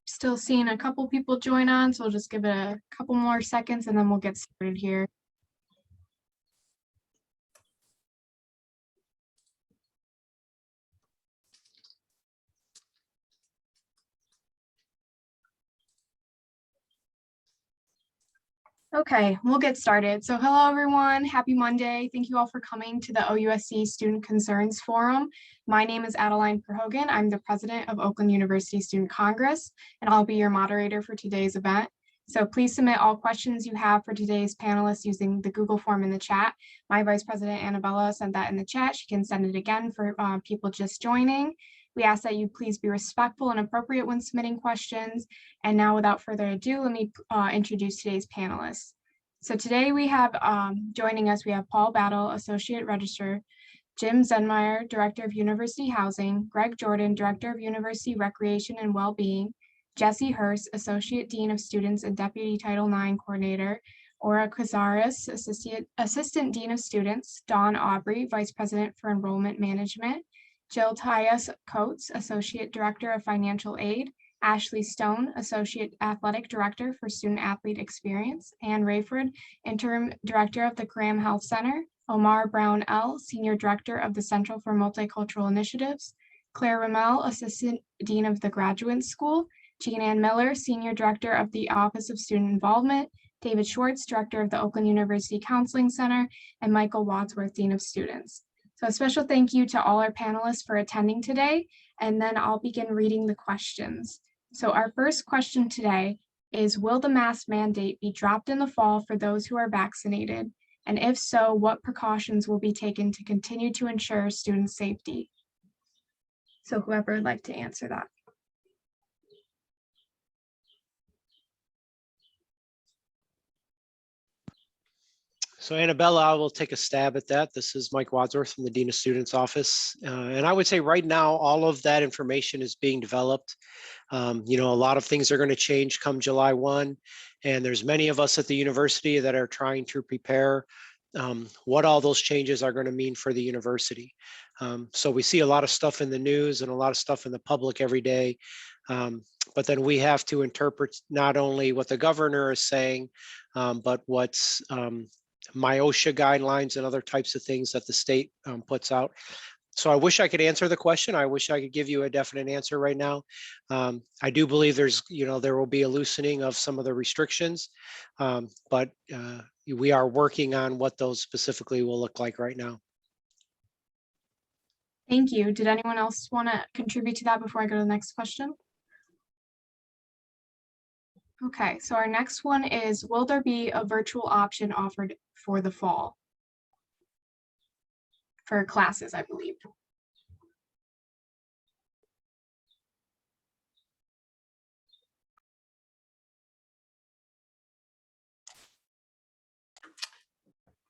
still seeing a couple people join on, so we'll just give it a couple more seconds and then we'll get started here. Okay, we'll get started. So hello, everyone. Happy Monday. Thank you all for coming to the OUSC Student Concerns Forum. My name is Adeline Perhogan. I'm the president of Oakland University Student Congress, and I'll be your moderator for today's event. So please submit all questions you have for today's panelists using the Google form in the chat. My Vice President Annabella sent that in the chat. She can send it again for people just joining. We ask that you please be respectful and appropriate when submitting questions. And now, without further ado, let me introduce today's panelists. So today we have joining us, we have Paul Battle, Associate Registrar, Jim Zenmeyer, Director of University Housing, Greg Jordan, Director of University Recreation and Wellbeing, Jesse Hurst, Associate Dean of Students and Deputy Title IX Coordinator, Aura Cazares, Assistant Dean of Students, Dawn Aubrey, Vice President for Enrollment Management, Jill Tyus Coates, Associate Director of Financial Aid, Ashley Stone, Associate Athletic Director for Student Athlete Experience, Ann Rayford, Interim Director of the Graham Health Center, Omar Brown L., Senior Director of the Central for Multicultural Initiatives, Claire Ramel, Assistant Dean of the Graduate School, Jean Ann Miller, Senior Director of the Office of Student Involvement, David Schwartz, Director of the Oakland University Counseling Center, and Michael Wadsworth, Dean of Students. So a special thank you to all our panelists for attending today, and then I'll begin reading the questions. So our first question today is, will the mask mandate be dropped in the fall for those who are vaccinated? And if so, what precautions will be taken to continue to ensure student safety? So whoever would like to answer that. So Annabella, I will take a stab at that. This is Mike Wadsworth from the Dean of Students Office. And I would say right now, all of that information is being developed. A lot of things are going to change come July 1. And there's many of us at the university that are trying to prepare what all those changes are going to mean for the university. So we see a lot of stuff in the news and a lot of stuff in the public every day. But then we have to interpret not only what the governor is saying, but what's my OSHA guidelines and other types of things that the state puts out. So I wish I could answer the question. I wish I could give you a definite answer right now. I do believe there will be a loosening of some of the restrictions, but we are working on what those specifically will look like right now. Thank you. Did anyone else want to contribute to that before I go to the next question? Okay, so our next one is, will there be a virtual option offered for the fall? For classes, I believe.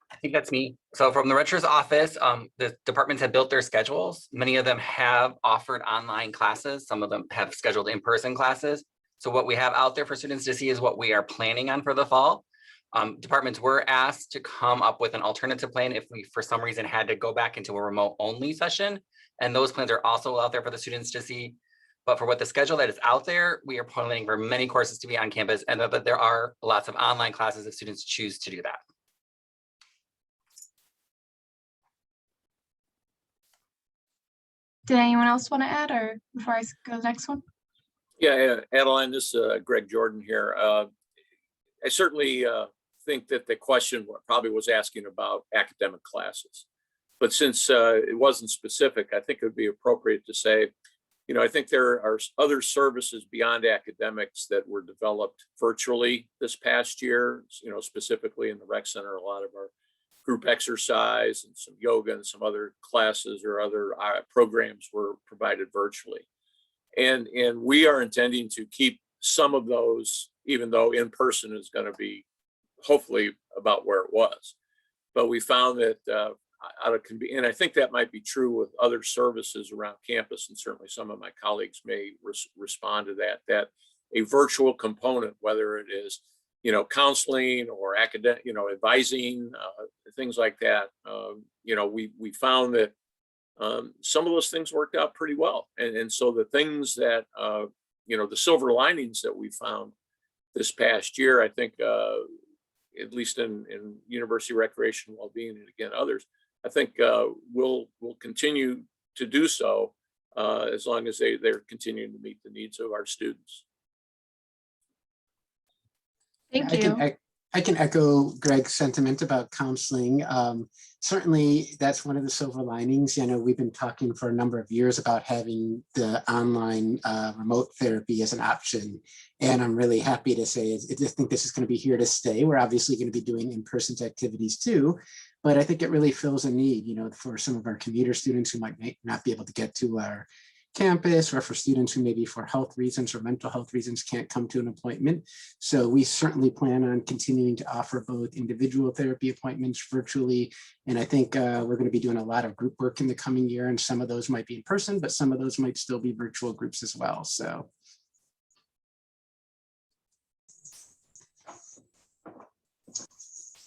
I think that's me. So from the registrar's office, the departments have built their schedules. Many of them have offered online classes. Some of them have scheduled in-person classes. So what we have out there for students to see is what we are planning on for the fall. Departments were asked to come up with an alternative plan if we, for some reason, had to go back into a remote only session. And those plans are also out there for the students to see. But for what the schedule that is out there, we are planning for many courses to be on campus, and but there are lots of online classes if students choose to do that. Did anyone else want to add, or before I go to the next one? Yeah, Adeline, this is Greg Jordan here. I certainly think that the question probably was asking about academic classes. But since it wasn't specific, I think it would be appropriate to say, I think there are other services beyond academics that were developed virtually this past year, specifically in the rec center. A lot of our group exercise and some yoga and some other classes or other programs were provided virtually. And we are intending to keep some of those, even though in person is going to be hopefully about where it was. But we found that and I think that might be true with other services around campus, and certainly some of my colleagues may respond to that a virtual component, whether it is, counseling or academic, advising, things like that. We found that some of those things worked out pretty well. And so the things that the silver linings that we found this past year, I think, at least in University Recreation and Wellbeing, and again, others, I think we'll continue to do so as long as they're continuing to meet the needs of our students. Thank you. I can echo Greg's sentiment about counseling. Certainly, that's one of the silver linings. We've been talking for a number of years about having the online remote therapy as an option. And I'm really happy to say, I think this is going to be here to stay. We're obviously going to be doing in-person activities too, but I think it really fills a need, for some of our commuter students who might not be able to get to our campus, or for students who maybe for health reasons or mental health reasons can't come to an appointment. So we certainly plan on continuing to offer both individual therapy appointments virtually. And I think we're going to be doing a lot of group work in the coming year, and some of those might be in person, but some of those might still be virtual groups as well. So.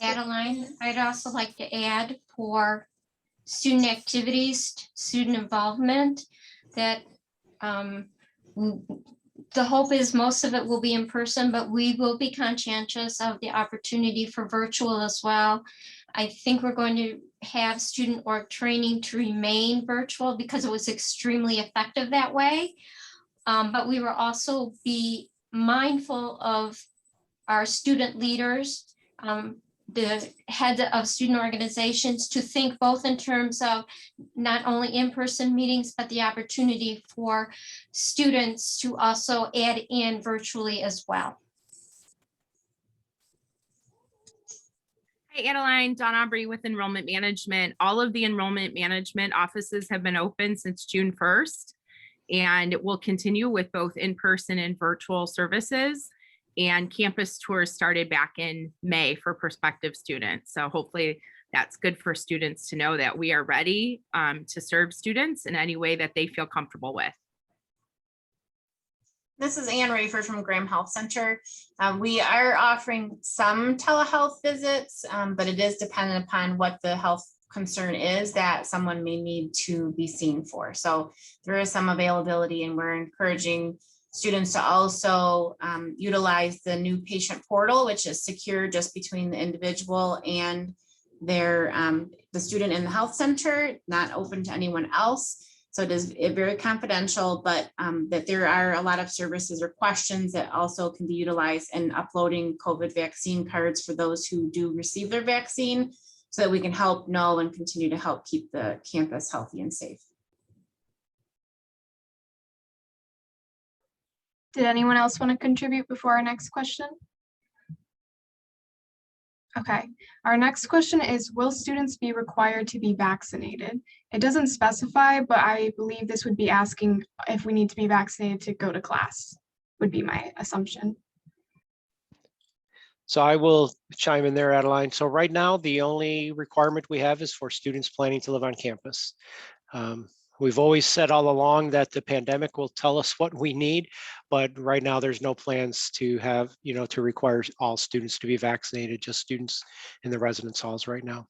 Adeline, I'd also like to add for student activities, student involvement, that the hope is most of it will be in person, but we will be conscientious of the opportunity for virtual as well. I think we're going to have student org training to remain virtual because it was extremely effective that way. But we will also be mindful of our student leaders, the head of student organizations, to think both in terms of not only in-person meetings, but the opportunity for students to also add in virtually as well. Hi, Adeline, Dawn Aubrey with Enrollment Management. All of the enrollment management offices have been open since June 1st, and it will continue with both in-person and virtual services. And campus tours started back in May for prospective students. So hopefully that's good for students to know that we are ready to serve students in any way that they feel comfortable with. This is Ann Rafer from Graham Health Center. We are offering some telehealth visits, but it is dependent upon what the health concern is that someone may need to be seen for. So there is some availability, and we're encouraging students to also utilize the new patient portal, which is secure just between the individual and their the student in the health center, not open to anyone else. So it is very confidential, but that there are a lot of services or questions that also can be utilized in uploading COVID vaccine cards for those who do receive their vaccine, so that we can help know and continue to help keep the campus healthy and safe. Did anyone else want to contribute before our next question? Okay, our next question is, will students be required to be vaccinated? It doesn't specify, but I believe this would be asking if we need to be vaccinated to go to class, would be my assumption. So I will chime in there, Adeline. So right now, the only requirement we have is for students planning to live on campus. We've always said all along that the pandemic will tell us what we need, but right now there's no plans to have, to require all students to be vaccinated, just students in the residence halls right now.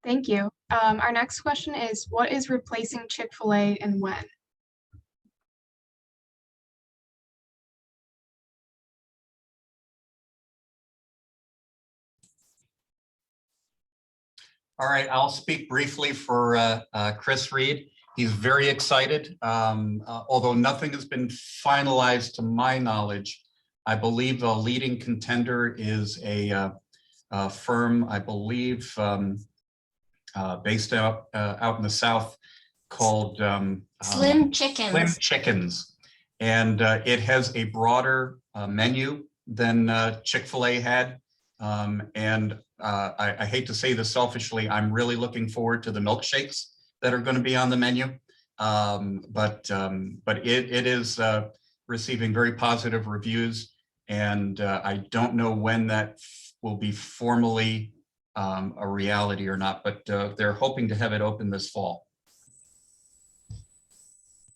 Thank you. Our next question is, what is replacing Chick-fil-A and when? All right, I'll speak briefly for Chris Reed. He's very excited. Although nothing has been finalized to my knowledge, I believe the leading contender is a firm, I believe, based out in the South called Slim Chickens. Slim Chickens. And it has a broader menu than Chick-fil-A had. I hate to say this selfishly, I'm really looking forward to the milkshakes that are going to be on the menu. But it is receiving very positive reviews, and I don't know when that will be formally a reality or not, but they're hoping to have it open this fall.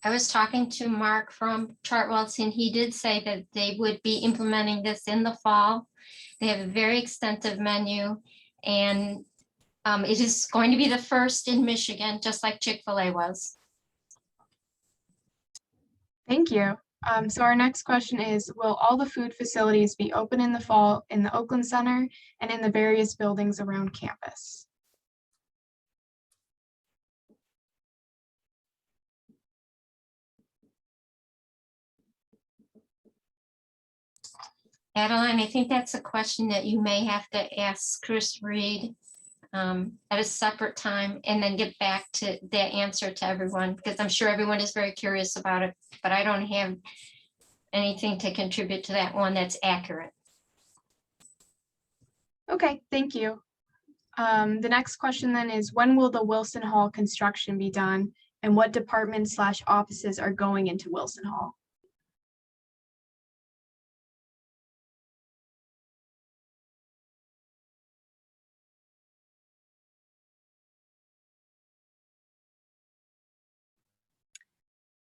I was talking to Mark from Chartwell's, and he did say that they would be implementing this in the fall. They have a very extensive menu, and it is going to be the first in Michigan, just like Chick-fil-A was. Thank you. So our next question is, will all the food facilities be open in the fall in the Oakland Center and in the various buildings around campus? Adeline, I think that's a question that you may have to ask Chris Reed at a separate time and then get back to that answer to everyone, because I'm sure everyone is very curious about it, but I don't have anything to contribute to that one that's accurate. Okay, thank you. The next question then is, when will the Wilson Hall construction be done and what departments/offices are going into Wilson Hall?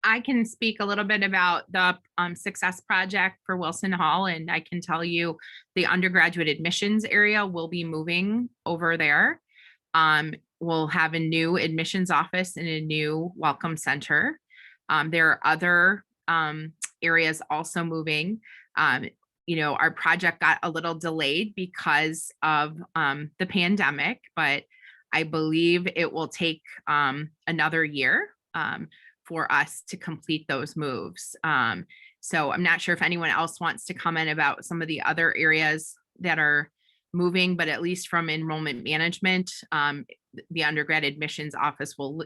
I can speak a little bit about the success project for Wilson Hall, and I can tell you the undergraduate admissions area will be moving over there. We'll have a new admissions office and a new welcome center. There are other areas also moving. Our project got a little delayed because of the pandemic, but I believe it will take another year for us to complete those moves. So I'm not sure if anyone else wants to comment about some of the other areas that are moving, but at least from enrollment management, the undergrad admissions office will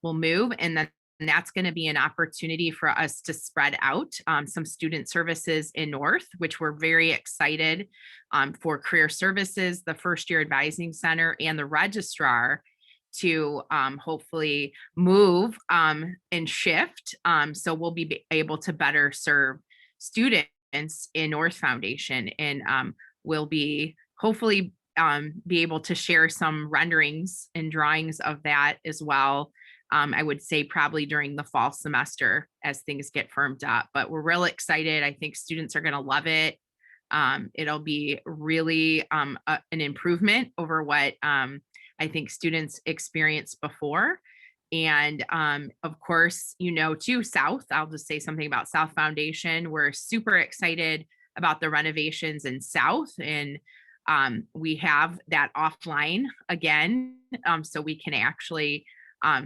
move, and that's going to be an opportunity for us to spread out some student services in North, which we're very excited for career services, the first year advising center, and the registrar to hopefully move and shift. So we'll be able to better serve students in North Foundation, and we'll be hopefully be able to share some renderings and drawings of that as well. I would say probably during the fall semester as things get firmed up, but we're really excited. I think students are going to love it. It'll be really an improvement over what I think students experienced before. And of course, too, South, I'll just say something about South Foundation. We're super excited about the renovations in South, and we have that offline again, so we can actually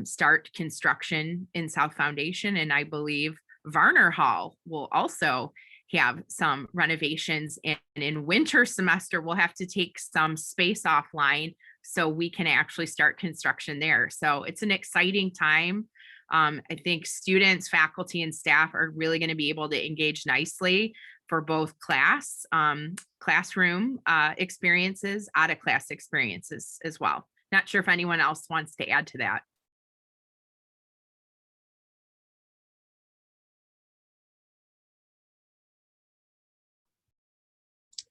start construction in South Foundation. And I believe Varner Hall will also have some renovations, and in winter semester, we'll have to take some space offline so we can actually start construction there. So it's an exciting time. I think students, faculty, and staff are really going to be able to engage nicely for both classroom experiences, out of class experiences as well. Not sure if anyone else wants to add to that.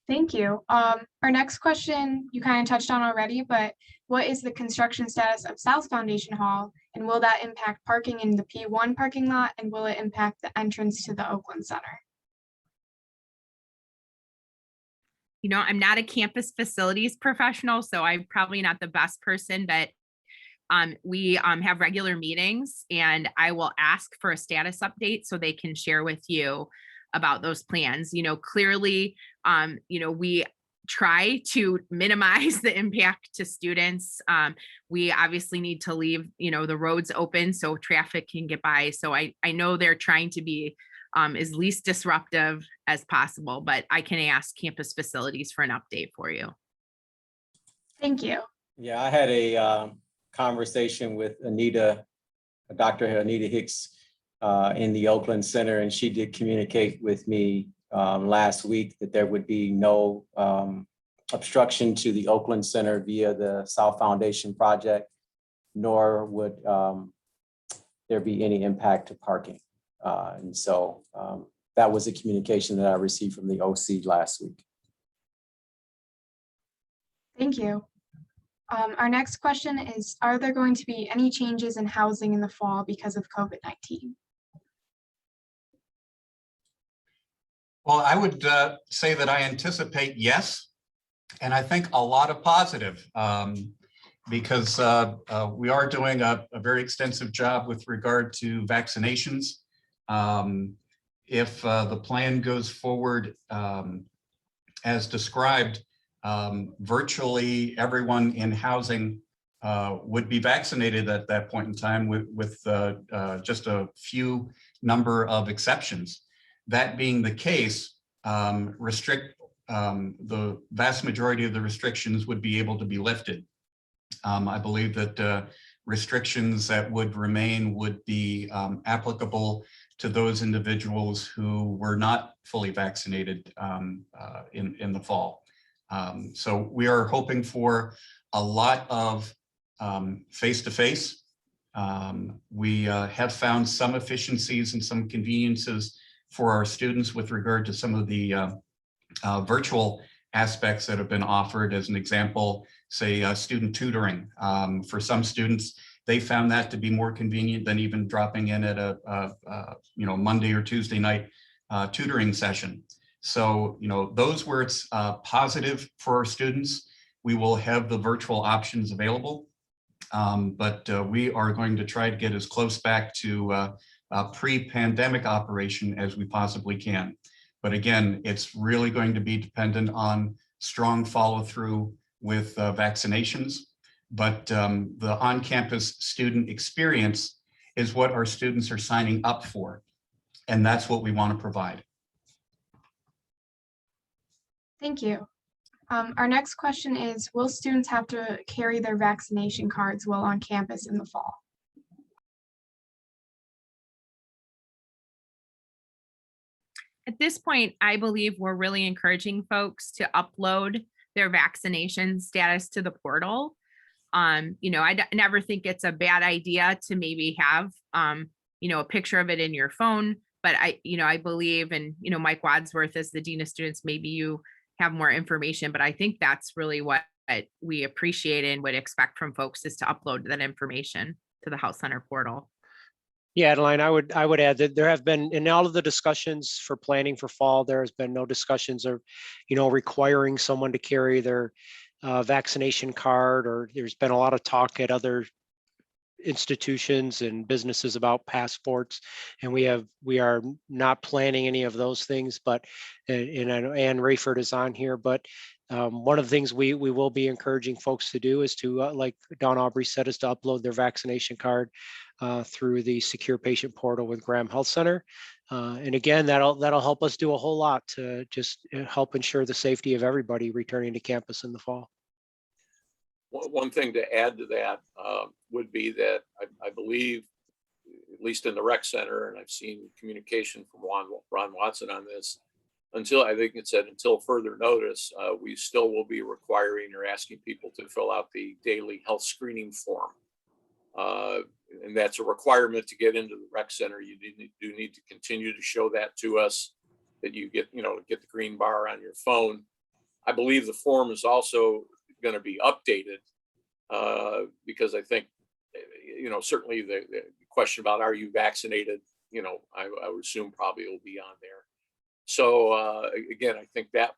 Thank you. Our next question you kind of touched on already, but what is the construction status of South Foundation Hall, and will that impact parking in the P1 parking lot, and will it impact the entrance to the Oakland Center? I'm not a campus facilities professional, so I'm probably not the best person, but we have regular meetings, and I will ask for a status update so they can share with you about those plans. Clearly, we try to minimize the impact to students. We obviously need to leave, the roads open so traffic can get by. So I know they're trying to be as least disruptive as possible, but I can ask campus facilities for an update for you. Thank you. Yeah, I had a conversation with Dr. Anita Hicks in the Oakland Center, and she did communicate with me last week that there would be no obstruction to the Oakland Center via the South Foundation project, nor would there be any impact to parking. And so that was a communication that I received from the OC last week. Thank you. Our next question is, are there going to be any changes in housing in the fall because of COVID-19? Well, I would say that I anticipate yes, and I think a lot of positive, because we are doing a very extensive job with regard to vaccinations. If the plan goes forward as described, virtually everyone in housing would be vaccinated at that point in time with just a few number of exceptions. That being the case, the vast majority of the restrictions would be able to be lifted. I believe that restrictions that would remain would be applicable to those individuals who were not fully vaccinated in the fall. So we are hoping for a lot of face-to-face. We have found some efficiencies and some conveniences for our students with regard to some of the virtual aspects that have been offered. As an example, say student tutoring. For some students, they found that to be more convenient than even dropping in at a Monday or Tuesday night tutoring session. So, those where it's positive for our students, we will have the virtual options available. But we are going to try to get as close back to pre-pandemic operation as we possibly can. But again, it's really going to be dependent on strong follow-through with vaccinations. But the on-campus student experience is what our students are signing up for. And that's what we want to provide. Thank you. Our next question is, will students have to carry their vaccination cards while on campus in the fall? At this point, I believe we're really encouraging folks to upload their vaccination status to the portal. I never think it's a bad idea to maybe have, a picture of it in your phone, but I believe, and, Mike Wadsworth as the Dean of Students, maybe you have more information, but I think that's really what we appreciate and would expect from folks is to upload that information to the Health Center portal. Yeah, Adeline, I would add that there have been, in all of the discussions for planning for fall, there has been no discussions of, requiring someone to carry their vaccination card, or there's been a lot of talk at other institutions and businesses about passports, and we are not planning any of those things. But and I know Ann Rayford is on here, but one of the things we will be encouraging folks to do is to, like Dawn Aubrey said, is to upload their vaccination card through the secure patient portal with Graham Health Center. And again, that'll help us do a whole lot to just help ensure the safety of everybody returning to campus in the fall. One thing to add to that would be that I believe, at least in the rec center, and I've seen communication from Ron Watson on this, until further notice, we still will be requiring or asking people to fill out the daily health screening form. And that's a requirement to get into the rec center. You do need to continue to show that to us, that you get the green bar on your phone. I believe the form is also going to be updated because I think, certainly the question about are you vaccinated, I would assume probably will be on there. So again, I think that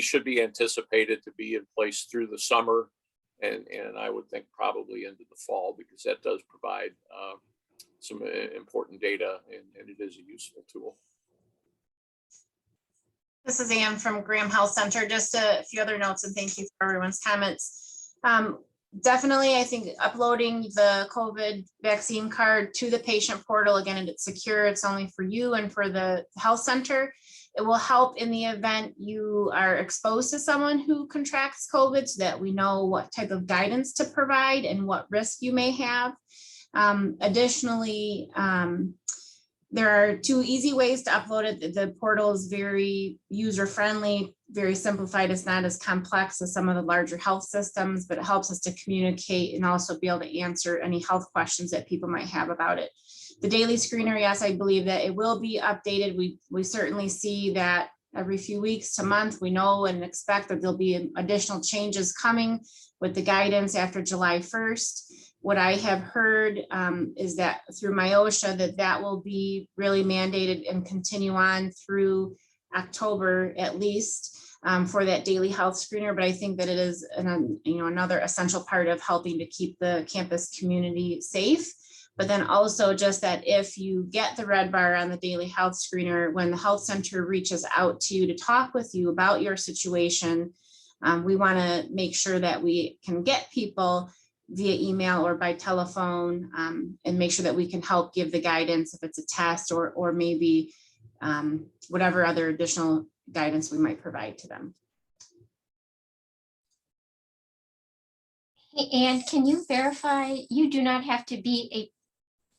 should be anticipated to be in place through the summer, and I would think probably into the fall, because that does provide some important data, and it is a useful tool. This is Ann from Graham Health Center. Just a few other notes, and thank you for everyone's comments. Definitely, I think uploading the COVID vaccine card to the patient portal, again, it's secure, it's only for you and for the health center. It will help in the event you are exposed to someone who contracts COVID, so that we know what type of guidance to provide and what risk you may have. Additionally, there are 2 easy ways to upload it. The portal is very user-friendly, very simplified. It's not as complex as some of the larger health systems, but it helps us to communicate and also be able to answer any health questions that people might have about it. The daily screener, yes, I believe that it will be updated. We certainly see that every few weeks to month. We know and expect that there'll be additional changes coming with the guidance after July 1st. What I have heard is that through my OSHA, that will be really mandated and continue on through October at least for that daily health screener. But I think that it is another essential part of helping to keep the campus community safe. But then also just that if you get the red bar on the daily health screener, when the health center reaches out to you to talk with you about your situation, we want to make sure that we can get people via email or by telephone, and make sure that we can help give the guidance if it's a test or maybe whatever other additional guidance we might provide to them. And can you verify you do not have to be a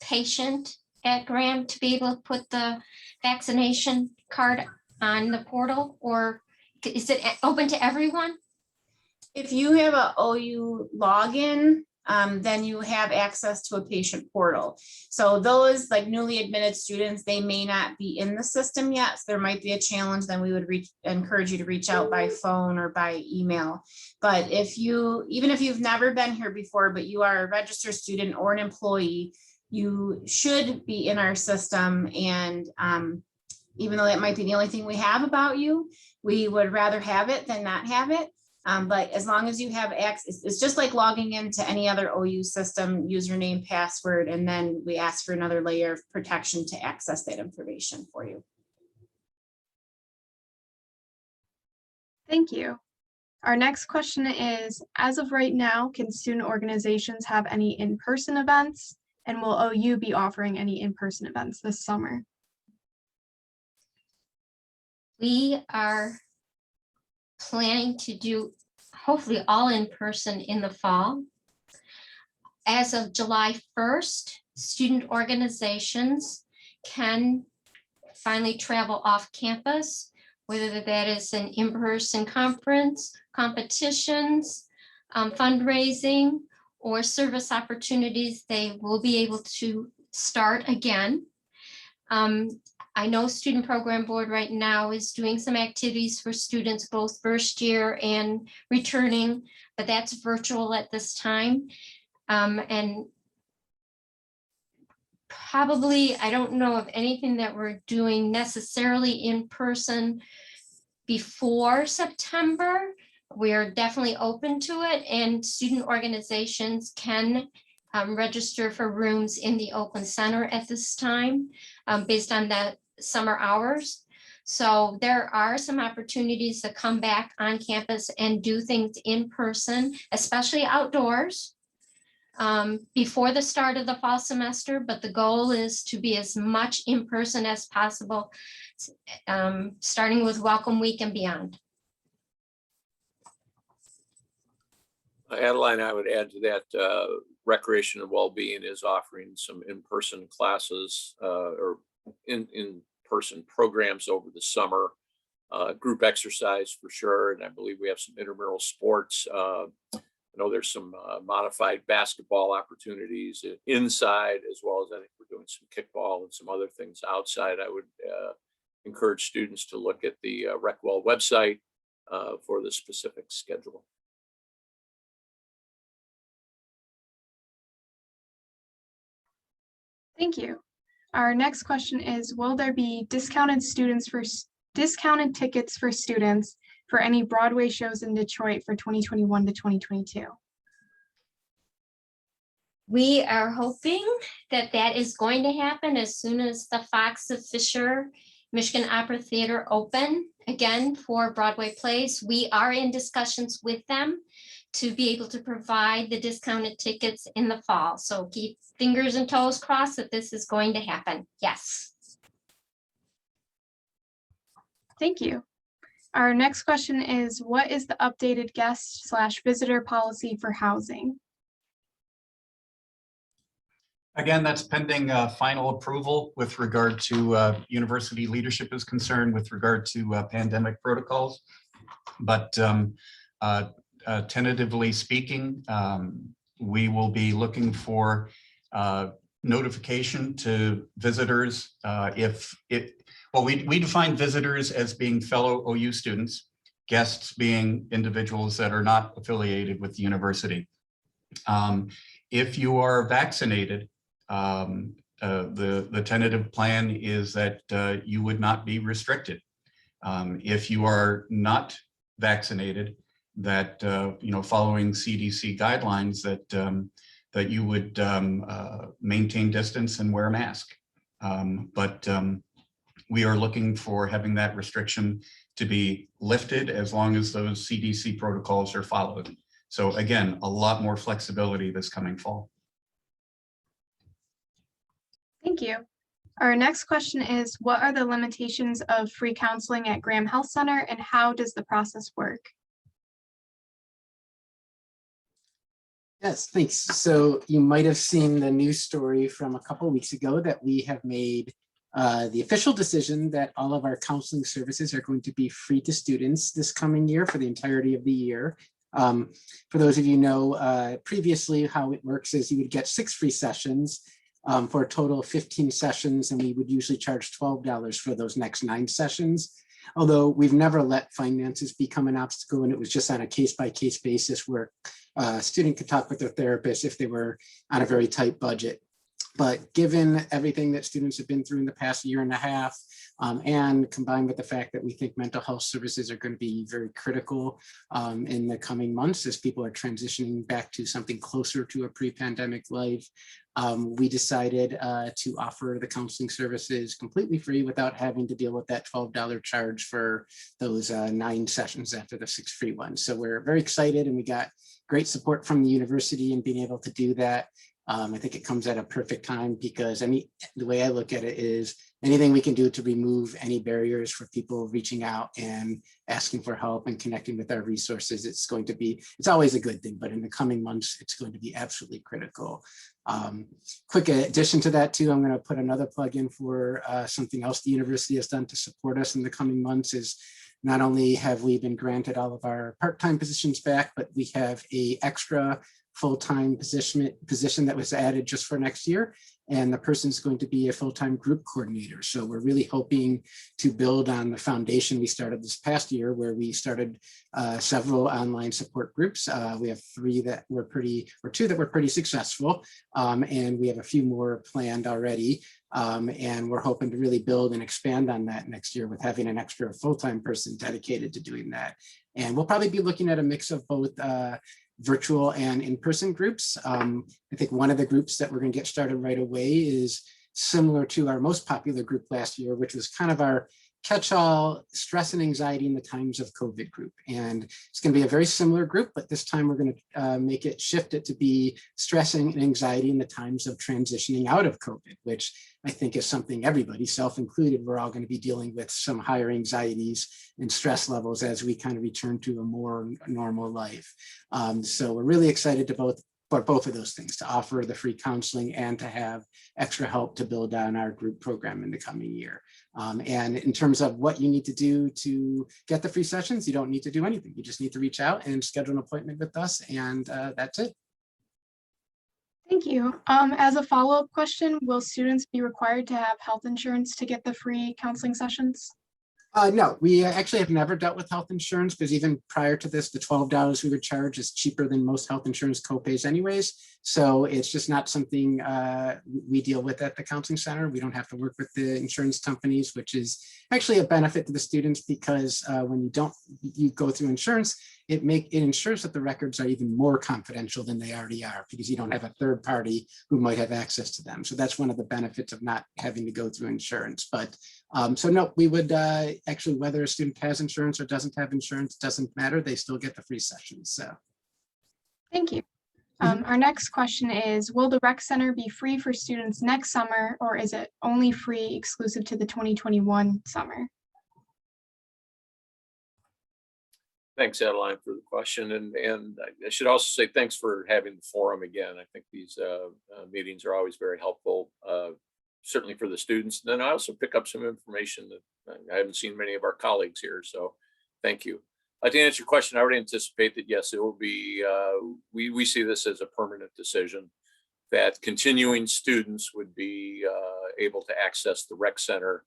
patient at Graham to be able to put the vaccination card on the portal, or is it open to everyone? If you have a OU login, then you have access to a patient portal. So those like newly admitted students, they may not be in the system yet. So there might be a challenge, then we would encourage you to reach out by phone or by email. But even if you've never been here before, but you are a registered student or an employee, you should be in our system. And even though that might be the only thing we have about you, we would rather have it than not have it. But as long as you have access, it's just like logging into any other OU system, username, password, and then we ask for another layer of protection to access that information for you. Thank you. Our next question is, as of right now, can student organizations have any in-person events? And will OU be offering any in-person events this summer? We are planning to do hopefully all in person in the fall. As of July 1st, student organizations can finally travel off campus, whether that is an in-person conference, competitions, fundraising, or service opportunities. They will be able to start again. I know Student Program Board right now is doing some activities for students, both first year and returning, but that's virtual at this time. And probably, I don't know of anything that we're doing necessarily in person before September. We're definitely open to it, and student organizations can register for rooms in the Oakland Center at this time based on that summer hours. So there are some opportunities to come back on campus and do things in person, especially outdoors, before the start of the fall semester, but the goal is to be as much in person as possible, starting with Welcome Week and beyond. Adeline, I would add to that, Recreation and Wellbeing is offering some in-person classes or in-person programs over the summer, group exercise for sure. And I believe we have some intramural sports. I know there's some modified basketball opportunities inside, as well as I think we're doing some kickball and some other things outside. I would encourage students to look at the RecWell website for the specific schedule. Thank you. Our next question is, will there be discounted tickets for students for any Broadway shows in Detroit for 2021 to 2022? We are hoping that that is going to happen as soon as the Fox of Fisher Michigan Opera Theater open again for Broadway plays. We are in discussions with them to be able to provide the discounted tickets in the fall. So keep fingers and toes crossed that this is going to happen. Yes. Thank you. Our next question is, what is the updated guest/visitor policy for housing? Again, that's pending final approval with regard to university leadership is concerned with regard to pandemic protocols. But tentatively speaking, we will be looking for notification to visitors well, we define visitors as being fellow OU students, guests being individuals that are not affiliated with the university. If you are vaccinated, the tentative plan is that you would not be restricted. If you are not vaccinated, that following CDC guidelines, that that you would maintain distance and wear a mask. But we are looking for having that restriction to be lifted as long as those CDC protocols are followed. So again, a lot more flexibility this coming fall. Thank you. Our next question is, what are the limitations of free counseling at Graham Health Center and how does the process work? Yes, thanks. So you might have seen the news story from a couple of weeks ago that we have made the official decision that all of our counseling services are going to be free to students this coming year for the entirety of the year. For those of you who know, previously how it works is you would get 6 free sessions for a total of 15 sessions, and we would usually charge $12 for those next 9 sessions. Although we've never let finances become an obstacle, and it was just on a case-by-case basis where a student could talk with their therapist if they were on a very tight budget. But given everything that students have been through in the past year and a half, and combined with the fact that we think mental health services are going to be very critical in the coming months as people are transitioning back to something closer to a pre-pandemic life, we decided to offer the counseling services completely free without having to deal with that $12 charge for those 9 sessions after the 6 free ones. So we're very excited, and we got great support from the university in being able to do that. I think it comes at a perfect time because the way I look at it is anything we can do to remove any barriers for people reaching out and asking for help and connecting with our resources, it's always a good thing, but in the coming months, it's going to be absolutely critical. Quick addition to that too, I'm going to put another plug in for something else the university has done to support us in the coming months is not only have we been granted all of our part-time positions back, but we have an extra full-time position that was added just for next year. And the person's going to be a full-time group coordinator. So we're really hoping to build on the foundation we started this past year, where we started several online support groups. We have 2 that were pretty successful. And we have a few more planned already. And we're hoping to really build and expand on that next year with having an extra full-time person dedicated to doing that. And we'll probably be looking at a mix of both virtual and in-person groups. I think one of the groups that we're going to get started right away is similar to our most popular group last year, which was kind of our catch-all stress and anxiety in the times of COVID group. And it's going to be a very similar group, but this time we're going to shift it to be stressing and anxiety in the times of transitioning out of COVID, which I think is something everybody, self-included, we're all going to be dealing with some higher anxieties and stress levels as we kind of return to a more normal life. So we're really excited to both of those things, to offer the free counseling and to have extra help to build on our group program in the coming year. And in terms of what you need to do to get the free sessions, you don't need to do anything. You just need to reach out and schedule an appointment with us, and that's it. Thank you. As a follow-up question, will students be required to have health insurance to get the free counseling sessions? No, we actually have never dealt with health insurance because even prior to this, the $12 we would charge is cheaper than most health insurance copays anyways. So it's just not something we deal with at the counseling center. We don't have to work with the insurance companies, which is actually a benefit to the students because when you go through insurance, it ensures that the records are even more confidential than they already are because you don't have a third party who might have access to them. So that's one of the benefits of not having to go through insurance. But so no, we would actually, whether a student has insurance or doesn't have insurance, doesn't matter. They still get the free sessions. So. Thank you. Our next question is, will the rec center be free for students next summer, or is it only free exclusive to the 2021 summer? Thanks, Adeline, for the question. And I should also say thanks for having the forum again. I think these meetings are always very helpful, certainly for the students. And then I also pick up some information that I haven't seen many of our colleagues here. So thank you. To answer your question, I would anticipate that, yes, it will be, we see this as a permanent decision that continuing students would be able to access the rec center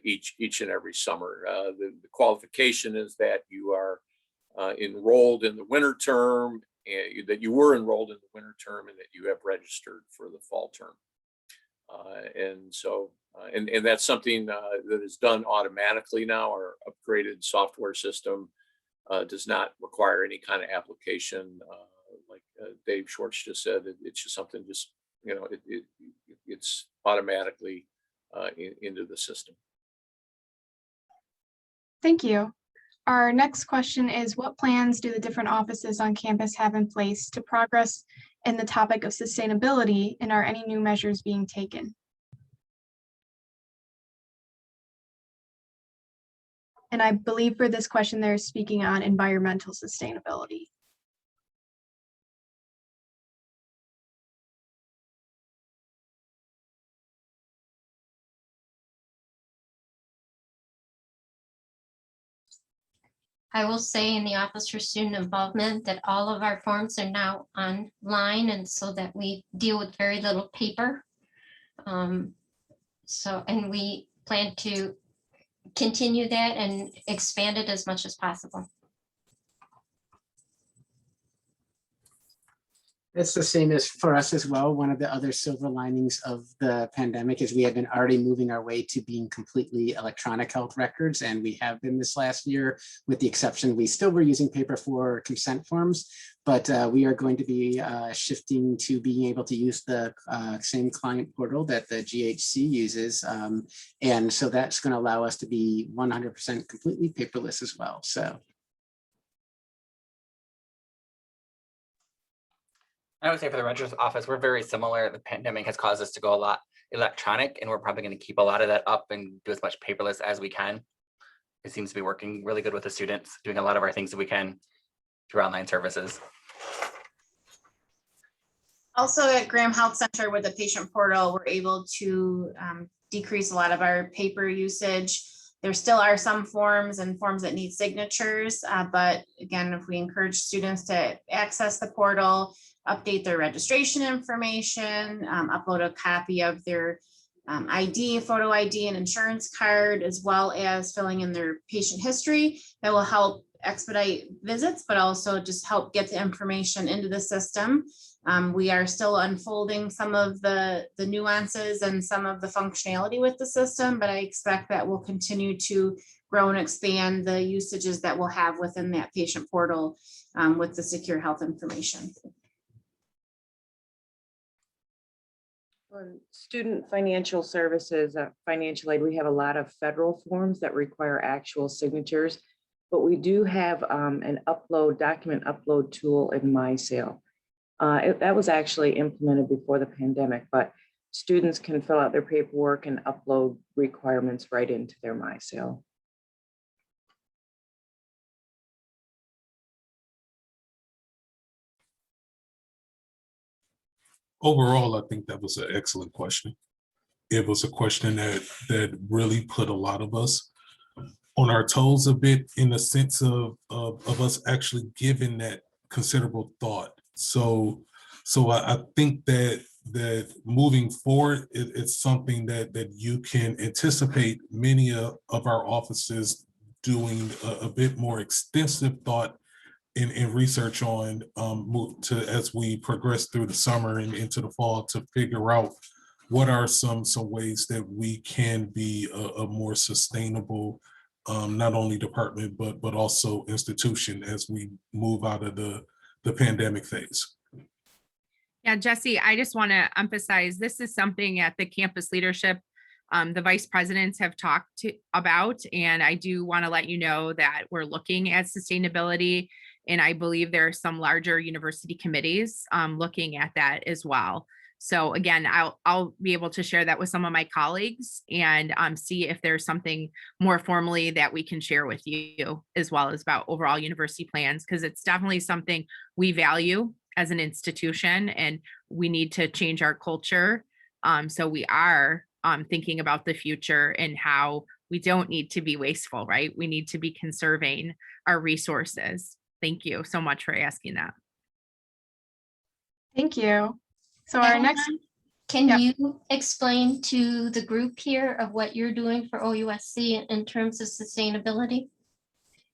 each and every summer. The qualification is that you are enrolled in the winter term, and that you were enrolled in the winter term, and that you have registered for the fall term. And so, and that's something that is done automatically now. Our upgraded software system does not require any kind of application Dave Schwartz just said, it's just something just, it's automatically into the system. Thank you. Our next question is, what plans do the different offices on campus have in place to progress in the topic of sustainability, and are any new measures being taken? And I believe for this question, they're speaking on environmental sustainability. I will say in the Office for Student Involvement that all of our forms are now online, and so that we deal with very little paper. And we plan to continue that and expand it as much as possible. It's the same as for us as well. One of the other silver linings of the pandemic is we have been already moving our way to being completely electronic health records, and we have been this last year, with the exception we still were using paper for consent forms, but we are going to be shifting to being able to use the same client portal that the GHC uses, and so that's going to allow us to be 100% completely paperless as well. So. I would say for the registrar's office, we're very similar. The pandemic has caused us to go a lot electronic, and we're probably going to keep a lot of that up and do as much paperless as we can. It seems to be working really good with the students, doing a lot of our things that we can through online services. Also at Graham Health Center with the patient portal, we're able to decrease a lot of our paper usage. There still are some forms that need signatures, but again, if we encourage students to access the portal, update their registration information, upload a copy of their ID, photo ID, and insurance card, as well as filling in their patient history, that will help expedite visits, but also just help get the information into the system. We are still unfolding some of the nuances and some of the functionality with the system, but I expect that we'll continue to grow and expand the usages that we'll have within that patient portal with the secure health information. On student financial services, financial aid, we have a lot of federal forms that require actual signatures, but we do have an document upload tool in MySale. That was actually implemented before the pandemic, but students can fill out their paperwork and upload requirements right into their MySale. Overall, I think that was an excellent question. It was a question that really put a lot of us on our toes a bit, in the sense of us actually giving that considerable thought. So I think that moving forward, it's something that you can anticipate many of our offices doing a bit more extensive thought in research on as we progress through the summer and into the fall, to figure out what are some ways that we can be a more sustainable, not only department, but also institution as we move out of the pandemic phase. Yeah, Jesse, I just want to emphasize, this is something at the campus leadership, the vice presidents have talked about, and I do want to let you know that we're looking at sustainability, and I believe there are some larger university committees looking at that as well. So again, I'll be able to share that with some of my colleagues and see if there's something more formally that we can share with you, as well as about overall university plans, because it's definitely something we value as an institution, and we need to change our culture. So we are thinking about the future and how we don't need to be wasteful, right? We need to be conserving our resources. Thank you so much for asking that. Thank you. So our next, Can you explain to the group here of what you're doing for OUSC in terms of sustainability?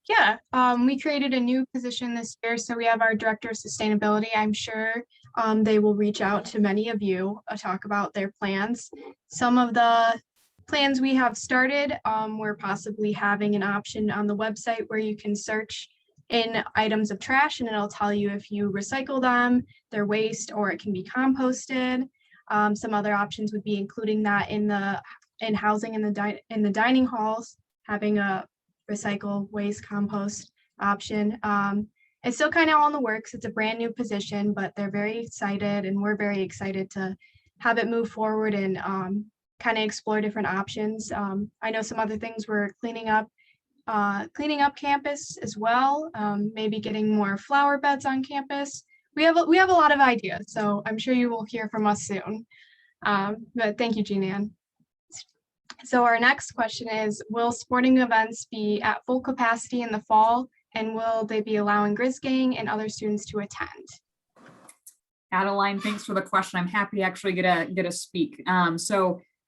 yeah, we created a new position this year. So we have our director of sustainability. I'm sure they will reach out to many of you, talk about their plans. Some of the plans we have started, we're possibly having an option on the website where you can search in items of trash, and it'll tell you if you recycle them, their waste, or it can be composted. Some other options would be including that in housing in the dining halls, having a recycle, waste, compost option. It's still kind of all in the works. It's a brand new position, but they're very excited, and we're very excited to have it move forward and kind of explore different options. I know some other things we're cleaning up campus as well, maybe getting more flower beds on campus. We have a lot of ideas, so I'm sure you will hear from us soon. But thank you, Jean Ann. So our next question is, will sporting events be at full capacity in the fall, and will they be allowing Grizz Gang and other students to attend? Adeline, thanks for the question. I'm happy to actually get to speak.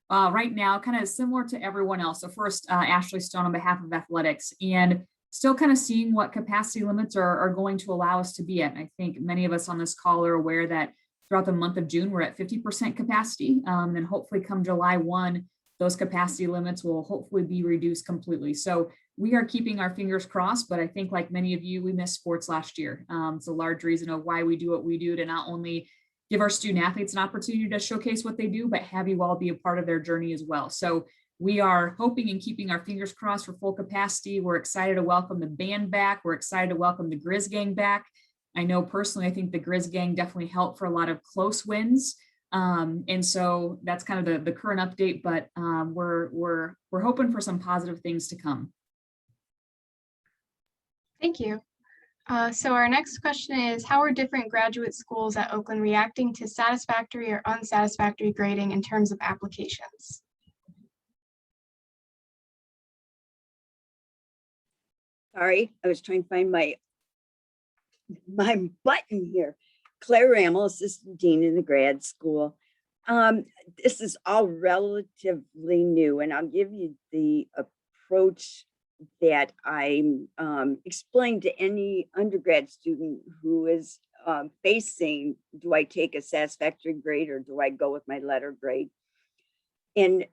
Right now, kind of similar to everyone else. So first, Ashley Stone on behalf of athletics, and still kind of seeing what capacity limits are going to allow us to be at. And I think many of us on this call are aware that throughout the month of June, we're at 50% capacity. And hopefully come July 1, those capacity limits will hopefully be reduced completely. So we are keeping our fingers crossed, but I think like many of you, we missed sports last year. It's a large reason of why we do what we do, to not only give our student athletes an opportunity to showcase what they do, but have you all be a part of their journey as well. So we are hoping and keeping our fingers crossed for full capacity. We're excited to welcome the band back. We're excited to welcome the Grizz Gang back. I know personally, I think the Grizz Gang definitely helped for a lot of close wins. And so that's kind of the current update, but we're hoping for some positive things to come. Thank you. So our next question is, how are different graduate schools at Oakland reacting to satisfactory or unsatisfactory grading in terms of applications? Sorry, I was trying to find my button here. Claire Ramel, Assistant Dean in the grad school. This is all relatively new, and I'll give you the approach that I explained to any undergrad student who is facing, do I take a satisfactory grade or do I go with my letter grade? And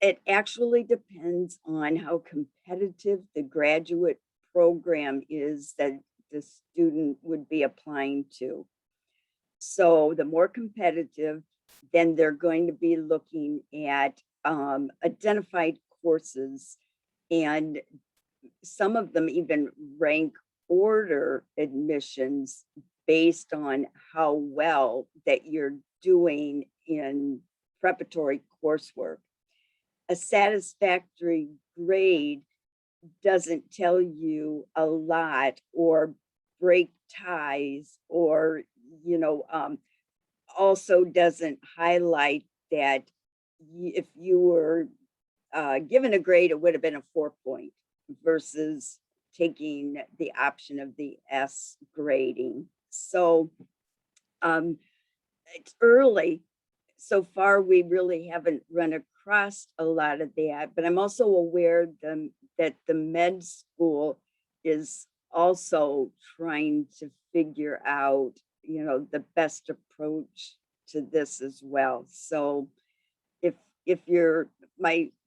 it actually depends on how competitive the graduate program is that the student would be applying to. So the more competitive, then they're going to be looking at identified courses, and some of them even rank order admissions based on how well that you're doing in preparatory coursework. A satisfactory grade doesn't tell you a lot or break ties, or also doesn't highlight that if you were given a grade, it would have been a 4-point versus taking the option of the S grading. So it's early. So far, we really haven't run across a lot of that, but I'm also aware that the med school is also trying to figure out, the best approach to this as well. So if you're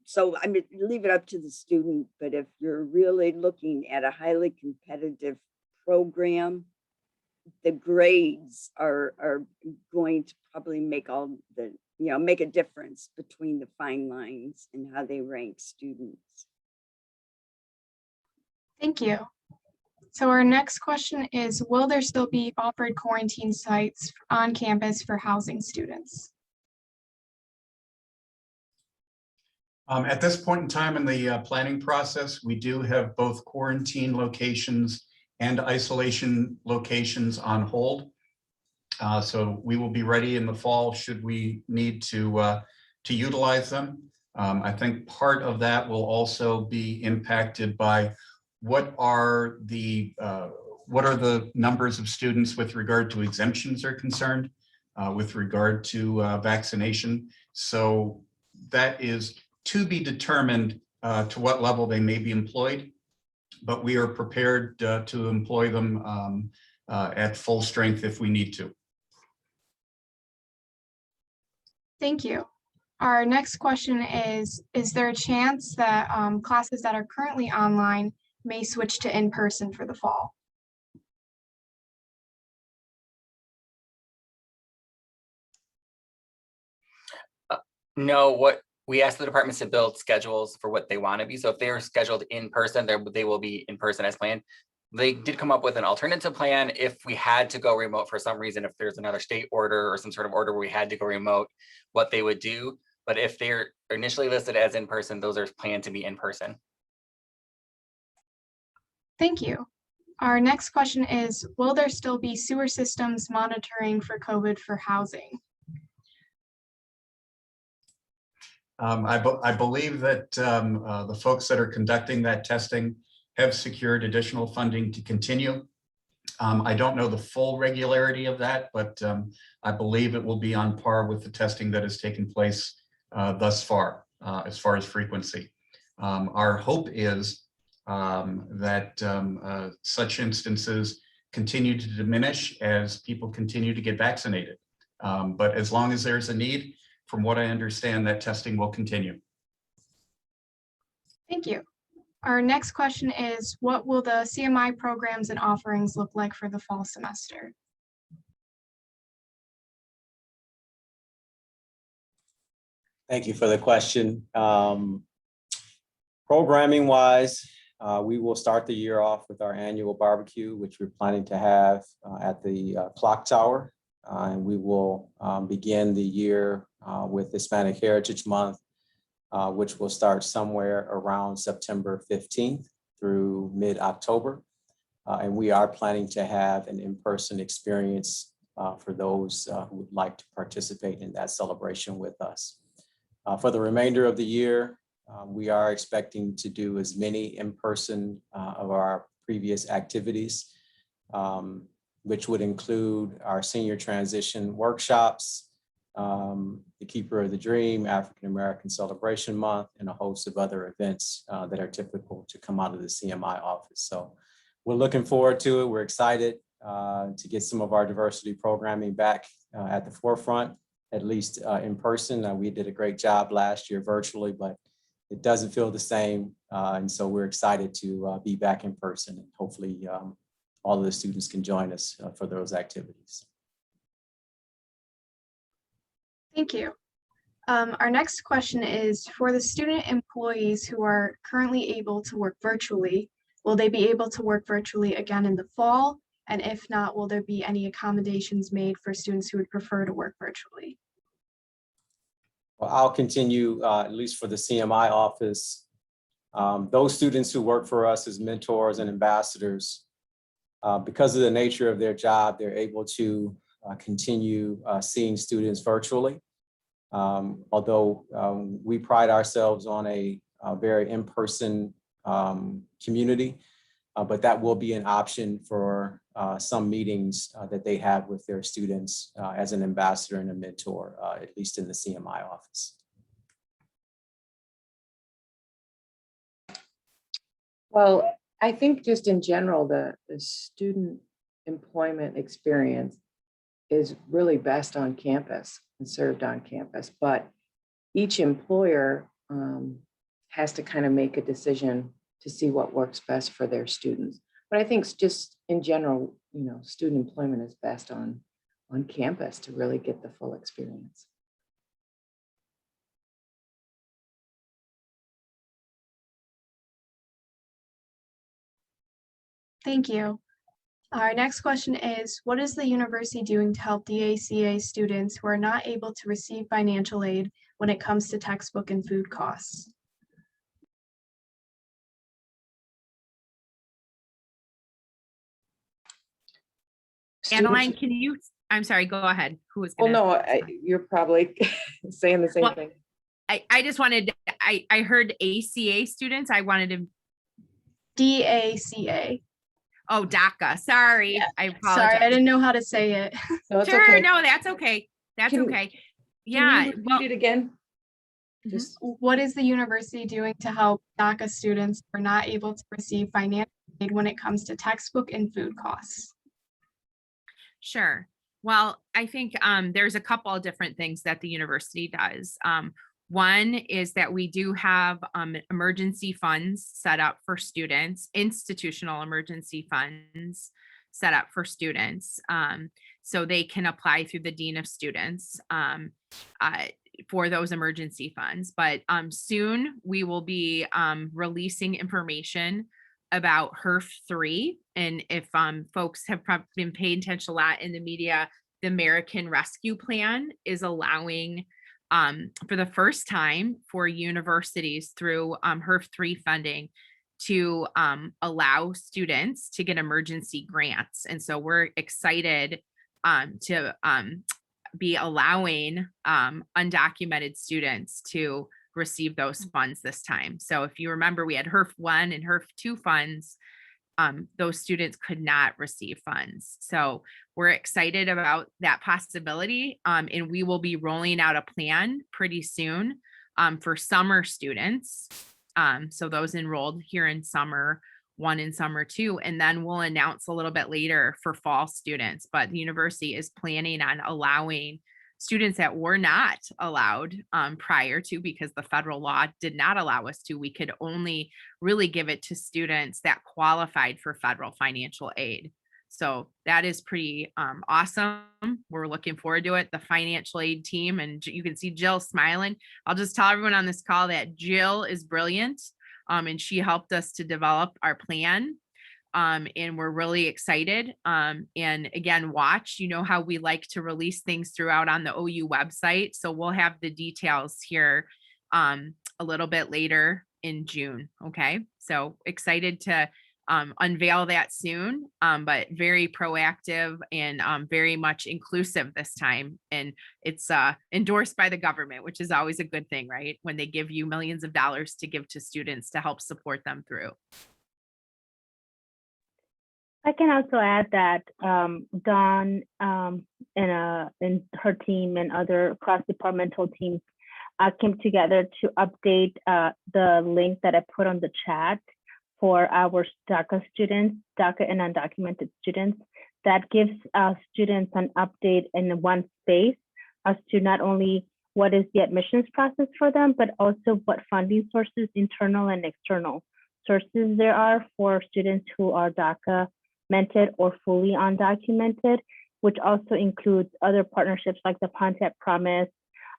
so I mean, leave it up to the student, but if you're really looking at a highly competitive program, the grades are going to probably make make a difference between the fine lines and how they rank students. Thank you. So our next question is, will there still be offered quarantine sites on campus for housing students? At this point in time in the planning process, we do have both quarantine locations and isolation locations on hold. So we will be ready in the fall should we need to utilize them. I think part of that will also be impacted by what are the numbers of students with regard to exemptions are concerned, with regard to vaccination. So that is to be determined to what level they may be employed, but we are prepared to employ them at full strength if we need to. Thank you. Our next question is there a chance that classes that are currently online may switch to in-person for the fall? No, what we asked the departments to build schedules for what they want to be. So if they are scheduled in person, they will be in person as planned. They did come up with an alternative plan if we had to go remote for some reason, if there's another state order or some sort of order where we had to go remote, what they would do. But if they're initially listed as in person, those are planned to be in person. Thank you. Our next question is, will there still be sewer systems monitoring for COVID for housing? I believe that the folks that are conducting that testing have secured additional funding to continue. I don't know the full regularity of that, but I believe it will be on par with the testing that has taken place thus far as frequency. Our hope is that such instances continue to diminish as people continue to get vaccinated. But as long as there's a need, from what I understand, that testing will continue. Thank you. Our next question is, what will the CMI programs and offerings look like for the fall semester? Thank you for the question. Programming wise, we will start the year off with our annual barbecue, which we're planning to have at the clock tower. And we will begin the year with Hispanic Heritage Month, which will start somewhere around September 15th through mid-October. And we are planning to have an in-person experience for those who would like to participate in that celebration with us. For the remainder of the year, we are expecting to do as many in-person of our previous activities, which would include our senior transition workshops, the Keeper of the Dream, African American Celebration Month, and a host of other events that are typical to come out of the CMI office. So we're looking forward to it. We're excited to get some of our diversity programming back at the forefront, at least in person. We did a great job last year virtually, but it doesn't feel the same. And so we're excited to be back in person, and hopefully all of the students can join us for those activities. Thank you. Our next question is, for the student employees who are currently able to work virtually, will they be able to work virtually again in the fall? And if not, will there be any accommodations made for students who would prefer to work virtually? Well, I'll continue, at least for the CMI office. Those students who work for us as mentors and ambassadors, because of the nature of their job, they're able to continue seeing students virtually. Although we pride ourselves on a very in-person community, but that will be an option for some meetings that they have with their students as an ambassador and a mentor, at least in the CMI office. Well, I think just in general, the student employment experience is really best on campus and served on campus, but each employer has to kind of make a decision to see what works best for their students. But I think just in general, student employment is best on campus to really get the full experience. Thank you. Our next question is, what is the university doing to help DACA students who are not able to receive financial aid when it comes to textbook and food costs? Adeline, can you, I'm sorry, go ahead. Who was Well, gonna? no, you're probably saying the same Well, thing. I just wanted, I heard ACA students. I wanted to, DACA. oh, DACA, sorry. Yeah. I apologize. Sorry, I didn't know how to say it. No, it's Sure, okay. no, that's okay. That's Can- okay. Can Yeah, you repeat well, it again? Mhm. Just What is the university doing to help DACA students who are not able to receive financial aid when it comes to textbook and food costs? sure. Well, I think there's a couple of different things that the university does. One is that we do have emergency funds set up for students, institutional emergency funds set up for students. So they can apply through the Dean of Students. for those emergency funds. But soon we will be releasing information about HERF 3. And if folks have been paying attention a lot in the media, the American Rescue Plan is allowing for the first time for universities through HERF 3 funding to allow students to get emergency grants. And so we're excited to be allowing undocumented students to receive those funds this time. So if you remember, we had HERF 1 and HERF 2 funds. Those students could not receive funds. So we're excited about that possibility. And we will be rolling out a plan pretty soon for summer students. So those enrolled here in summer 1 and summer 2, and then we'll announce a little bit later for fall students. But the university is planning on allowing students that were not allowed prior to, because the federal law did not allow us to. We could only really give it to students that qualified for federal financial aid. So that is pretty awesome. We're looking forward to it. The financial aid team, and you can see Jill smiling. I'll just tell everyone on this call that Jill is brilliant, and she helped us to develop our plan. And we're really excited. And again, watch, you know how we like to release things throughout on the OU website. So we'll have the details here a little bit later in June. Okay, so excited to unveil that soon, but very proactive and very much inclusive this time. And it's endorsed by the government, which is always a good thing, right? When they give you millions of dollars to give to students to help support them through. I can also add that Dawn and her team and other cross-departmental teams came together to update the link that I put on the chat for our DACA students, DACA and undocumented students. That gives students an update in one space as to not only what is the admissions process for them, but also what funding sources, internal and external sources there are for students who are DACA mentored or fully undocumented, which also includes other partnerships like the Pontiac Promise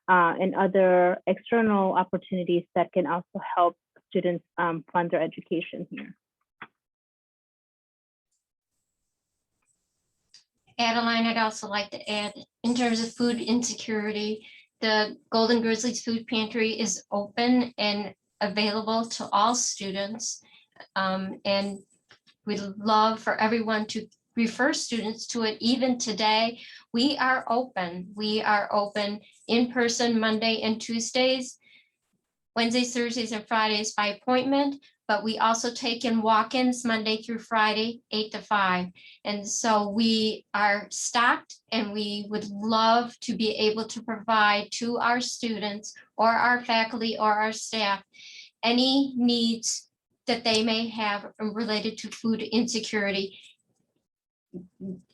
and other external opportunities that can also help students fund their education here. Adeline, I'd also like to add, in terms of food insecurity, the Golden Grizzlies Food Pantry is open and available to all students. And we'd love for everyone to refer students to it. Even today, we are open. We are open in person Monday and Tuesdays, Wednesdays, Thursdays, and Fridays by appointment, but we also take in walk-ins Monday through Friday, 8 to 5. And so we are stocked, and we would love to be able to provide to our students or our faculty or our staff any needs that they may have related to food insecurity.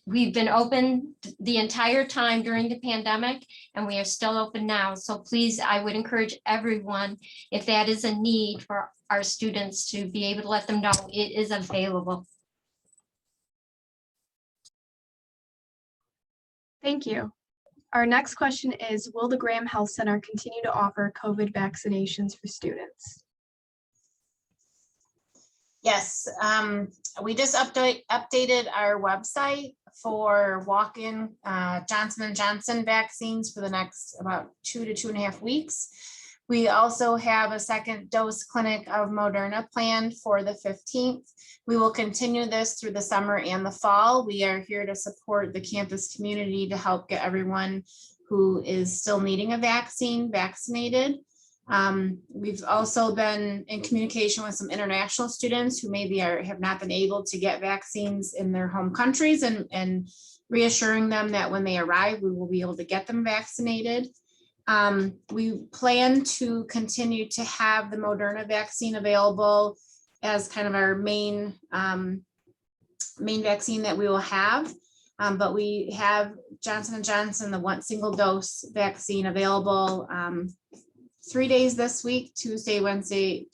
We've been open the entire time during the pandemic, and we are still open now. So please, I would encourage everyone, if that is a need for our students, to be able to let them know it is available. Thank you. Our next question is, will the Graham Health Center continue to offer COVID vaccinations for students? Yes, we just updated our website for walk-in Johnson & Johnson vaccines for the next about 2 to 2.5 weeks. We also have a second dose clinic of Moderna planned for the 15th. We will continue this through the summer and the fall. We are here to support the campus community to help get everyone who is still needing a vaccine vaccinated. We've also been in communication with some international students who maybe have not been able to get vaccines in their home countries, and reassuring them that when they arrive, we will be able to get them vaccinated. We plan to continue to have the Moderna vaccine available as kind of our main vaccine that we will have. But we have Johnson & Johnson, the one single dose vaccine available 3 days this week, Tuesday,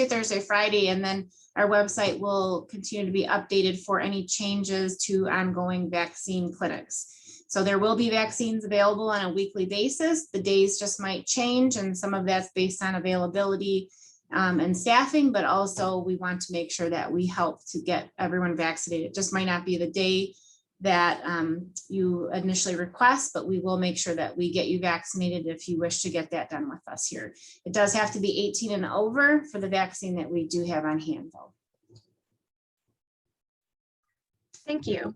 Thursday, Friday, and then our website will continue to be updated for any changes to ongoing vaccine clinics. So there will be vaccines available on a weekly basis. The days just might change, and some of that's based on availability and staffing, but also we want to make sure that we help to get everyone vaccinated. It just might not be the day that you initially request, but we will make sure that we get you vaccinated if you wish to get that done with us here. It does have to be 18 and over for the vaccine that we do have on hand though. Thank you.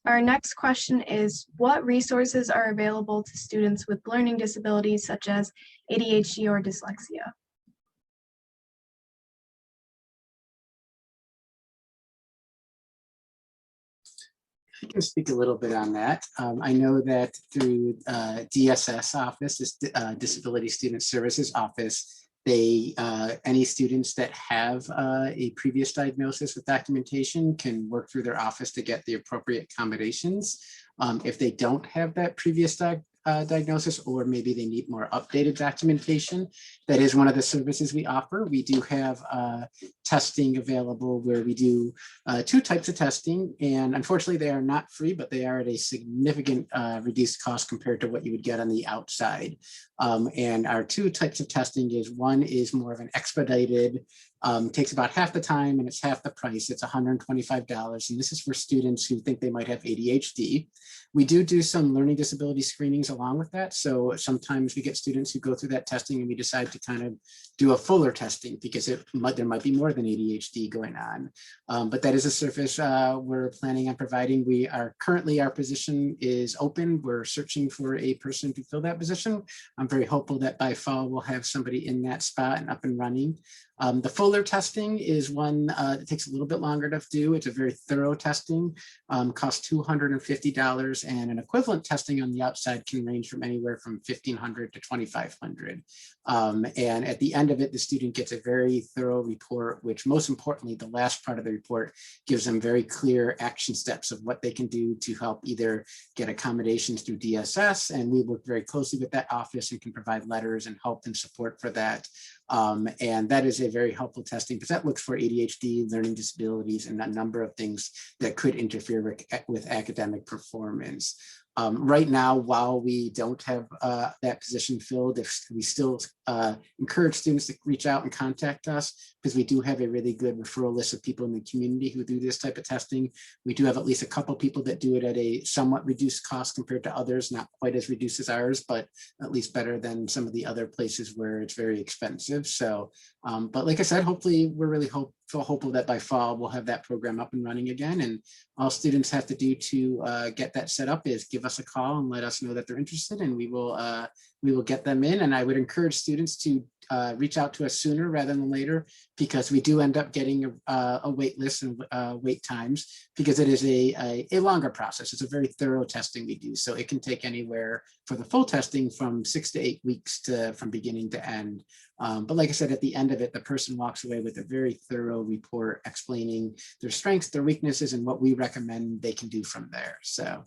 Our next question is, what resources are available to students with learning disabilities such as ADHD or dyslexia? I can speak a little bit on that. I know that through DSS office, this Disability Student Services Office, they any students that have a previous diagnosis with documentation can work through their office to get the appropriate accommodations. If they don't have that previous diagnosis, or maybe they need more updated documentation, that is one of the services we offer. We do have testing available where we do 2 types of testing, and unfortunately they are not free, but they are at a significant reduced cost compared to what you would get on the outside. And our 2 types of testing is, one is more of an expedited, takes about half the time and it's half the price. It's $125. And this is for students who think they might have ADHD. We do some learning disability screenings along with that. So sometimes we get students who go through that testing and we decide to kind of do a fuller testing because there might be more than ADHD going on. But that is a service we're planning on providing. We are currently, our position is open. We're searching for a person to fill that position. I'm very hopeful that by fall we'll have somebody in that spot and up and running. The fuller testing is one that takes a little bit longer to do. It's a very thorough testing, costs $250, and an equivalent testing on the outside can range from anywhere from $1,500 to $2,500. And at the end of it, the student gets a very thorough report, which most importantly, the last part of the report gives them very clear action steps of what they can do to help either get accommodations through DSS, and we work very closely with that office and can provide letters and help and support for that. And that is a very helpful testing because that looks for ADHD, learning disabilities, and a number of things that could interfere with academic performance. Right now, while we don't have that position filled, if we still encourage students to reach out and contact us, because we do have a really good referral list of people in the community who do this type of testing. We do have at least a couple people that do it at a somewhat reduced cost compared to others, not quite as reduced as ours, but at least better than some of the other places where it's very expensive. So, but like I said, hopefully we're really hopeful that by fall we'll have that program up and running again. And all students have to do to get that set up is give us a call and let us know that they're interested, and we will get them in. And I would encourage students to reach out to us sooner rather than later, because we do end up getting a wait list and wait times, because it is a longer process. It's a very thorough testing we do. So it can take anywhere for the full testing from 6 to 8 weeks from beginning to end. But like I said, at the end of it, the person walks away with a very thorough report explaining their strengths, their weaknesses, and what we recommend they can do from there. So.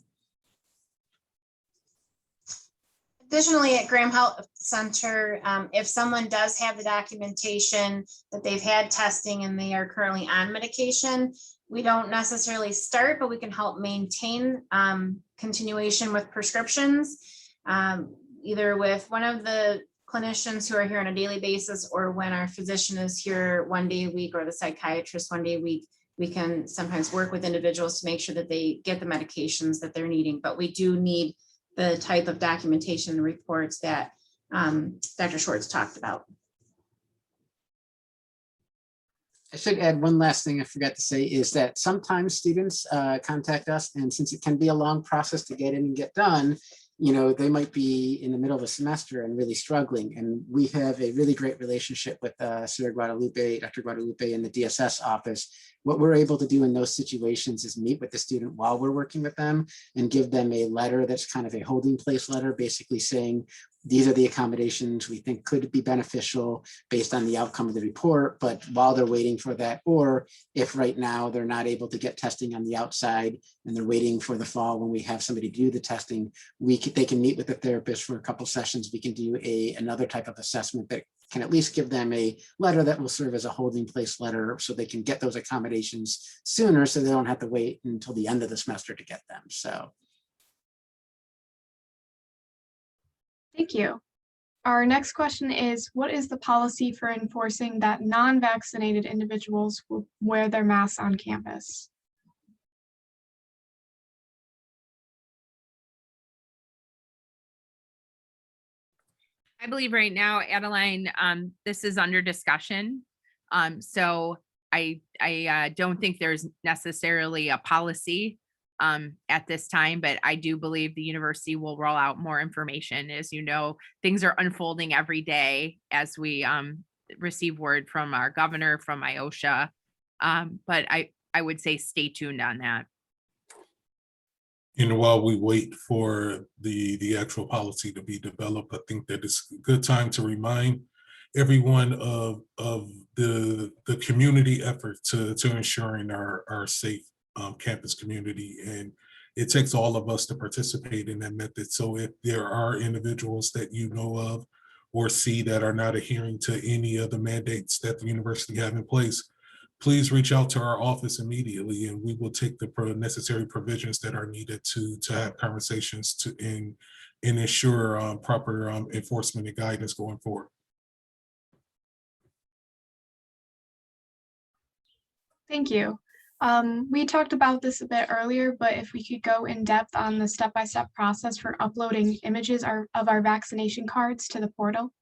Additionally, at Graham Health Center, if someone does have the documentation that they've had testing and they are currently on medication, we don't necessarily start, but we can help maintain continuation with prescriptions, either with one of the clinicians who are here on a daily basis, or when our physician is here 1 day a week, or the psychiatrist 1 day a week. We can sometimes work with individuals to make sure that they get the medications that they're needing, but we do need the type of documentation and reports that Dr. Schwartz talked about. I should add one last thing I forgot to say is that sometimes students contact us, and since it can be a long process to get in and get done, you know, they might be in the middle of a semester and really struggling. And we have a really great relationship with Dr. Guadalupe in the DSS office. What we're able to do in those situations is meet with the student while we're working with them and give them a letter that's kind of a holding place letter, basically saying, these are the accommodations we think could be beneficial based on the outcome of the report, but while they're waiting for that, or if right now they're not able to get testing on the outside and they're waiting for the fall when we have somebody do the testing, they can meet with the therapist for a couple sessions. We can do another type of assessment that can at least give them a letter that will serve as a holding place letter so they can get those accommodations sooner, so they don't have to wait until the end of the semester to get them. So. Thank you. Our next question is, what is the policy for enforcing that non-vaccinated individuals will wear their masks on campus? I believe right now, Adeline, this is under discussion. So I don't think there's necessarily a policy at this time, but I do believe the university will roll out more information. As you know, things are unfolding every day as we receive word from our governor, from OUSC. But I would say stay tuned on that. And while we wait for the actual policy to be developed, I think that it's a good time to remind everyone of the community effort to ensuring our safe campus community. And it takes all of us to participate in that method. So if there are individuals that you know of or see that are not adhering to any of the mandates that the university have in place, please reach out to our office immediately, and we will take the necessary provisions that are needed to have conversations and ensure proper enforcement and guidance going forward. Thank you. We talked about this a bit earlier, but if we could go in depth on the step-by-step process for uploading images of our vaccination cards to the portal.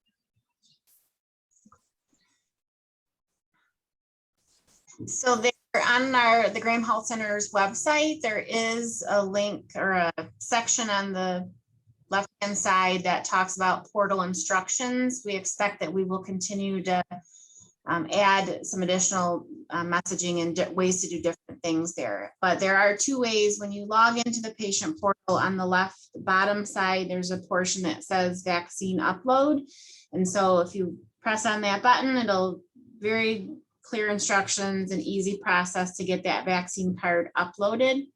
So there on the Graham Health Center's website, there is a link or a section on the left-hand side that talks about portal instructions. We expect that we will continue to add some additional messaging and ways to do different things there. But there are two ways. When you log into the patient portal, on the left bottom side, there's a portion that says vaccine upload. And so if you press on that button, it'll very clear instructions and easy process to get that vaccine card uploaded.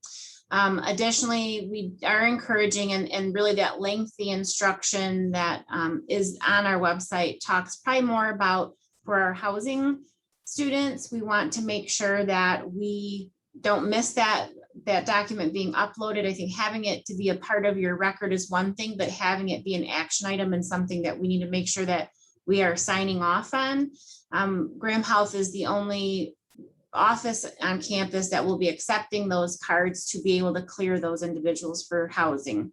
Additionally, we are encouraging and really that lengthy instruction that is on our website talks probably more about for our housing students. We want to make sure that we don't miss that document being uploaded. I think having it to be a part of your record is one thing, but having it be an action item and something that we need to make sure that we are signing off on. Graham Health is the only office on campus that will be accepting those cards to be able to clear those individuals for housing.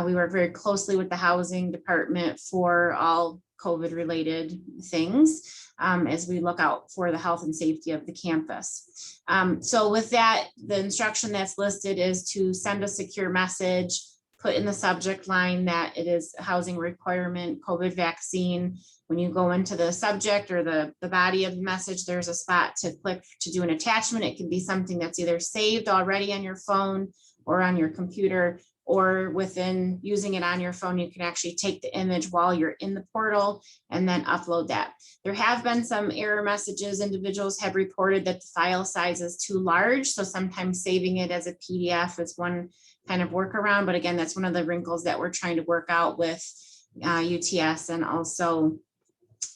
We work very closely with the housing department for all COVID related things as we look out for the health and safety of the campus. So with that, the instruction that's listed is to send a secure message, put in the subject line that it is a housing requirement, COVID vaccine. When you go into the subject or the body of the message, there's a spot to click to do an attachment. It can be something that's either saved already on your phone or on your computer, or within using it on your phone, you can actually take the image while you're in the portal and then upload that. There have been some error messages. Individuals have reported that the file size is too large. So sometimes saving it as a PDF is one kind of workaround. But again, that's one of the wrinkles that we're trying to work out with UTS and also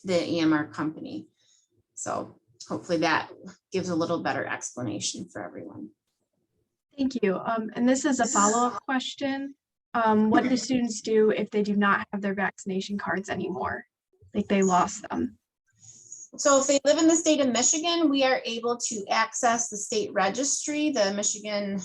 the EMR company. So hopefully that gives a little better explanation for everyone. Thank you. And this is a follow-up question. What do students do if they do not have their vaccination cards anymore? Like they lost them? So if they live in the state of Michigan, we are able to access the state registry, the Michigan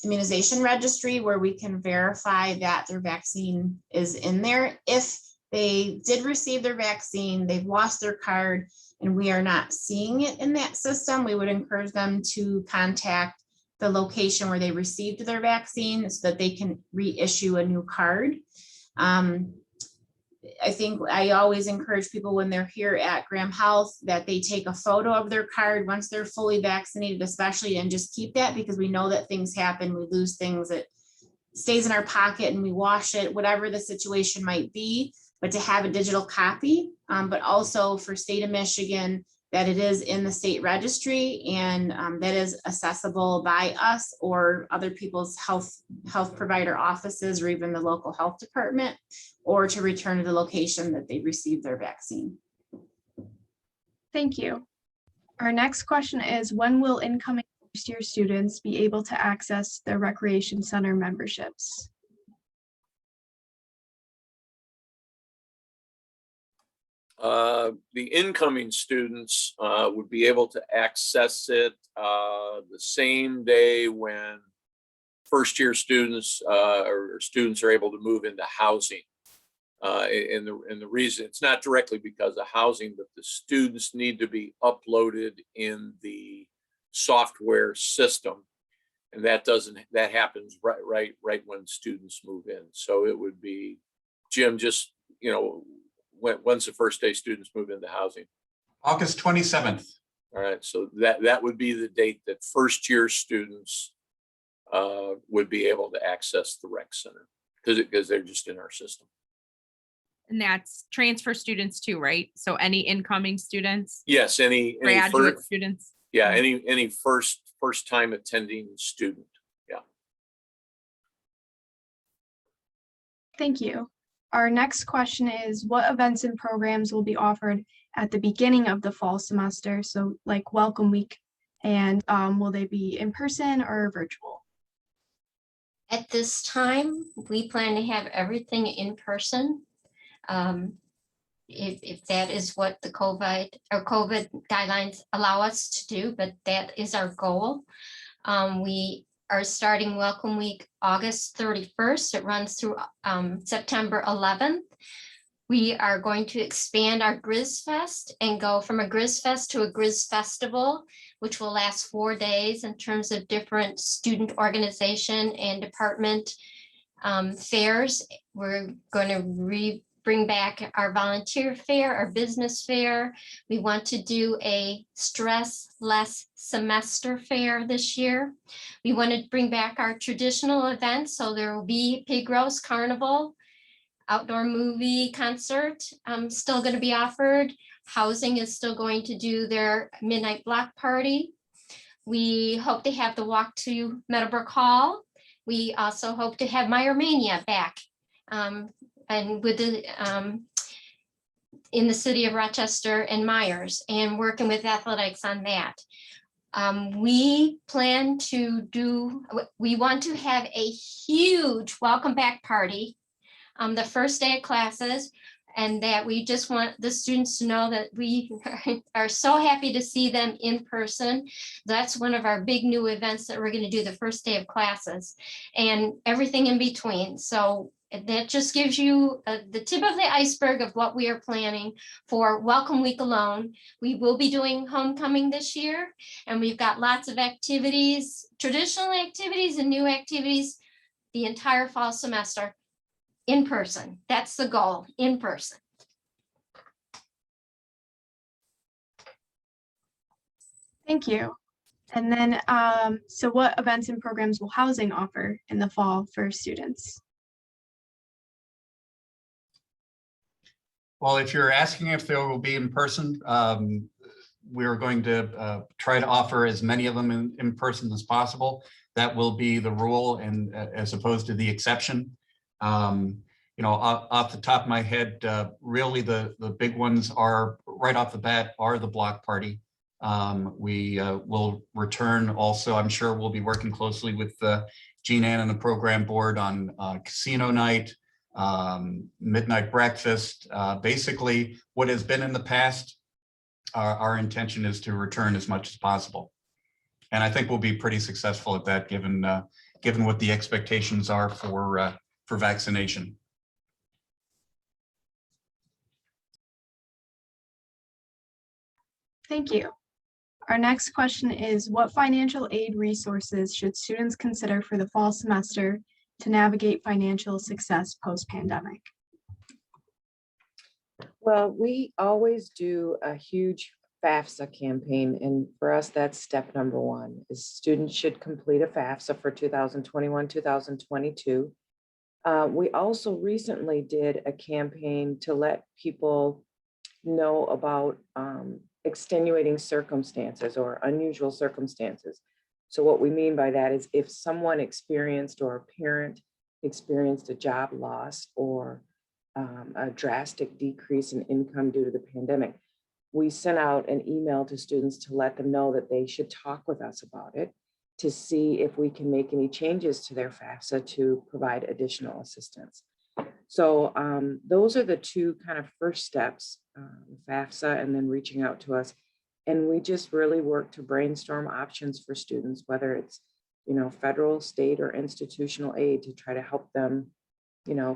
immunization registry, where we can verify that their vaccine is in there. If they did receive their vaccine, they've lost their card, and we are not seeing it in that system, we would encourage them to contact the location where they received their vaccine so that they can reissue a new card. I think I always encourage people when they're here at Graham Health that they take a photo of their card once they're fully vaccinated, especially, and just keep that, because we know that things happen, we lose things, it stays in our pocket and we wash it, whatever the situation might be. But to have a digital copy, but also for state of Michigan, that it is in the state registry and that is accessible by us or other people's health provider offices or even the local health department, or to return to the location that they received their vaccine. Thank you. Our next question is, when will incoming first-year students be able to access their recreation center memberships? The incoming students would be able to access it the same day when first-year students or students are able to move into housing. And the reason, it's not directly because of housing, but the students need to be uploaded in the software system. And that happens right when students move in. So it would be, Jim, just, when's the first day students move into housing? August 27th. All right, so that would be the date that first-year students would be able to access the rec center because they're just in our system. And that's transfer students too, right? So any incoming students? Yes, any Graduate students? Yeah, any first time attending student. Yeah. Thank you. Our next question is, what events and programs will be offered at the beginning of the fall semester? So like Welcome Week, and will they be in person or virtual? At this time, we plan to have everything in person. If that is what the COVID guidelines allow us to do, but that is our goal. We are starting Welcome Week August 31st. It runs through September 11th. We are going to expand our Grizz Fest and go from a Grizz Fest to a Grizz Festival, which will last 4 days in terms of different student organization and department fairs. We're going to bring back our volunteer fair, our business fair. We want to do a stress-less semester fair this year. We want to bring back our traditional events. So there will be pig roast, carnival, outdoor movie, concert, still going to be offered. Housing is still going to do their midnight block party. We hope to have the walk to Meadowbrook Hall. We also hope to have Meyer Mania back. And with the in the city of Rochester and Myers, and working with athletics on that. We want to have a huge welcome back party the first day of classes, and that we just want the students to know that we are so happy to see them in person. That's one of our big new events that we're going to do the first day of classes, and everything in between. So that just gives you the tip of the iceberg of what we are planning for Welcome Week alone. We will be doing homecoming this year, and we've got lots of activities, traditional activities and new activities, the entire fall semester in person. That's the goal, in person. Thank you. And then, so what events and programs will housing offer in the fall for students? Well, if you're asking if there will be in person, we're going to try to offer as many of them in person as possible. That will be the rule, and as opposed to the exception. Off the top of my head, really the big ones are right off the bat are the block party. We will return also, I'm sure we'll be working closely with Jean Ann and the program board on casino night, midnight breakfast, basically what has been in the past. Our intention is to return as much as possible. And I think we'll be pretty successful at that given what the expectations are for vaccination. Thank you. Our next question is, what financial aid resources should students consider for the fall semester to navigate financial success post-pandemic? Well, we always do a huge FAFSA campaign, and for us, that's step number one, is students should complete a FAFSA for 2021, 2022. We also recently did a campaign to let people know about extenuating circumstances or unusual circumstances. So what we mean by that is if someone experienced or a parent experienced a job loss or a drastic decrease in income due to the pandemic, we sent out an email to students to let them know that they should talk with us about it to see if we can make any changes to their FAFSA to provide additional assistance. So those are the two kind of first steps FAFSA, and then reaching out to us. And we just really work to brainstorm options for students, whether it's, federal, state, or institutional aid, to try to help them,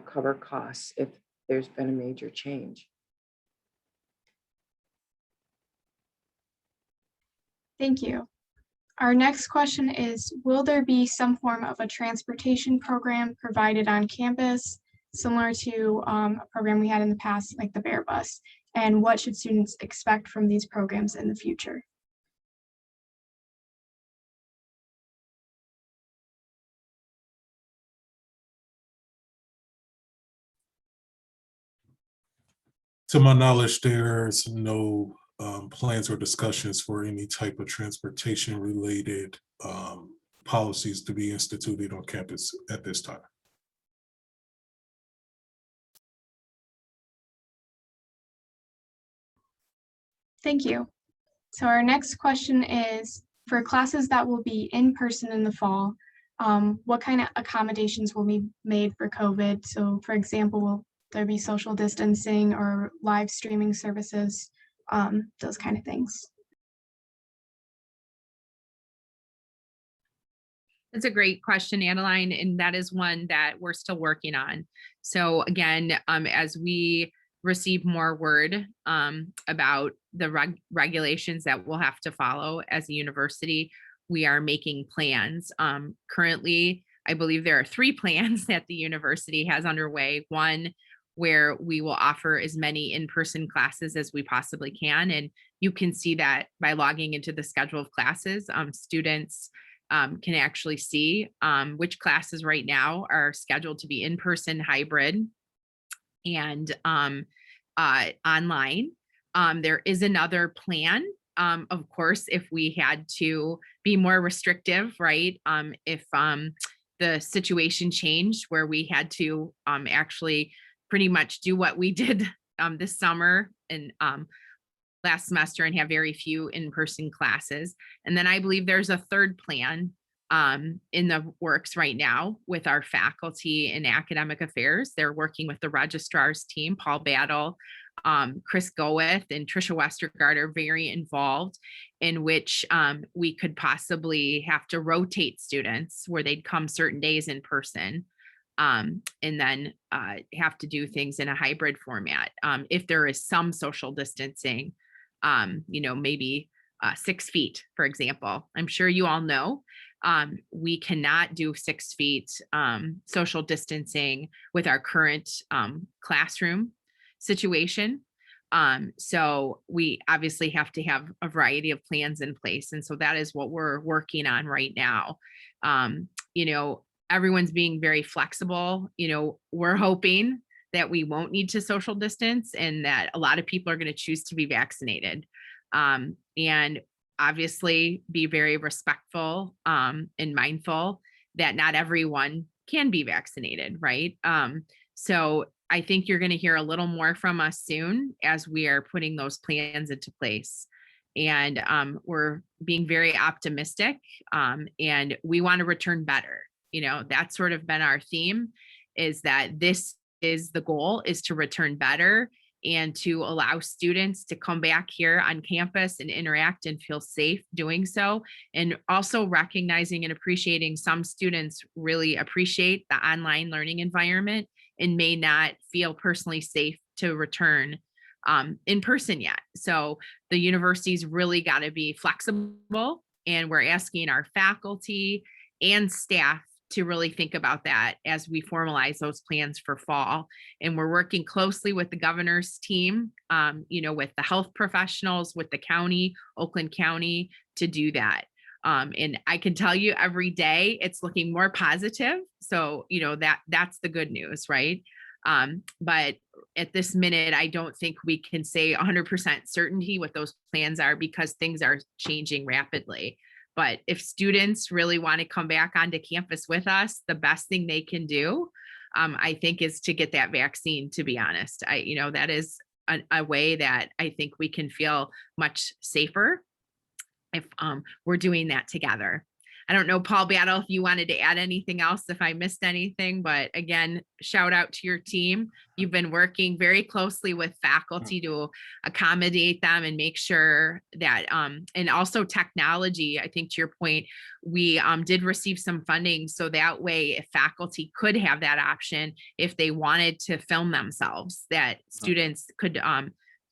cover costs if there's been a major change. Thank you. Our next question is, will there be some form of a transportation program provided on campus, similar to a program we had in the past, like the Bear Bus? And what should students expect from these programs in the future? To my knowledge, there's no plans or discussions for any type of transportation related policies to be instituted on campus at this time. Thank you. So our next question is, for classes that will be in person in the fall, what kind of accommodations will be made for COVID? So for example, will there be social distancing or live streaming services, those kind of things? That's a great question, Adeline, and that is one that we're still working on. So again, as we receive more word about the regulations that we'll have to follow as a university, we are making plans. Currently, I believe there are 3 plans that the university has underway. One, where we will offer as many in-person classes as we possibly can. And you can see that by logging into the schedule of classes. Students can actually see which classes right now are scheduled to be in-person, hybrid, and online. There is another plan, of course, if we had to be more restrictive, right? If the situation changed where we had to actually pretty much do what we did this summer and last semester and have very few in-person classes. And then I believe there's a third plan in the works right now with our faculty in academic affairs. They're working with the registrar's team, Paul Battle, Chris Goeth, and Trisha Westergaard are very involved, in which we could possibly have to rotate students where they'd come certain days in person, and then have to do things in a hybrid format. If there is some social distancing, maybe 6 feet, for example. I'm sure you all know we cannot do 6 feet social distancing with our current classroom situation. So we obviously have to have a variety of plans in place. And so that is what we're working on right now. Everyone's being very flexible. We're hoping that we won't need to social distance and that a lot of people are going to choose to be vaccinated. And obviously be very respectful and mindful that not everyone can be vaccinated, right? So I think you're going to hear a little more from us soon as we are putting those plans into place. And we're being very optimistic, and we want to return better. That's sort of been our theme, is that this is the goal, is to return better and to allow students to come back here on campus and interact and feel safe doing so. And also recognizing and appreciating some students really appreciate the online learning environment and may not feel personally safe to return in person yet. So the university's really got to be flexible, and we're asking our faculty and staff to really think about that as we formalize those plans for fall. And we're working closely with the governor's team, with the health professionals, with the county, Oakland County, to do that. And I can tell you every day it's looking more positive. So, that's the good news, right? But at this minute, I don't think we can say 100% certainty what those plans are, because things are changing rapidly. But if students really want to come back onto campus with us, the best thing they can do, I think, is to get that vaccine, to be honest. That is a way that I think we can feel much safer if we're doing that together. I don't know, Paul Battle, if you wanted to add anything else, if I missed anything, but again, shout out to your team. You've been working very closely with faculty to accommodate them and make sure that, and also technology, I think to your point, we did receive some funding. So that way, if faculty could have that option, if they wanted to film themselves, that students could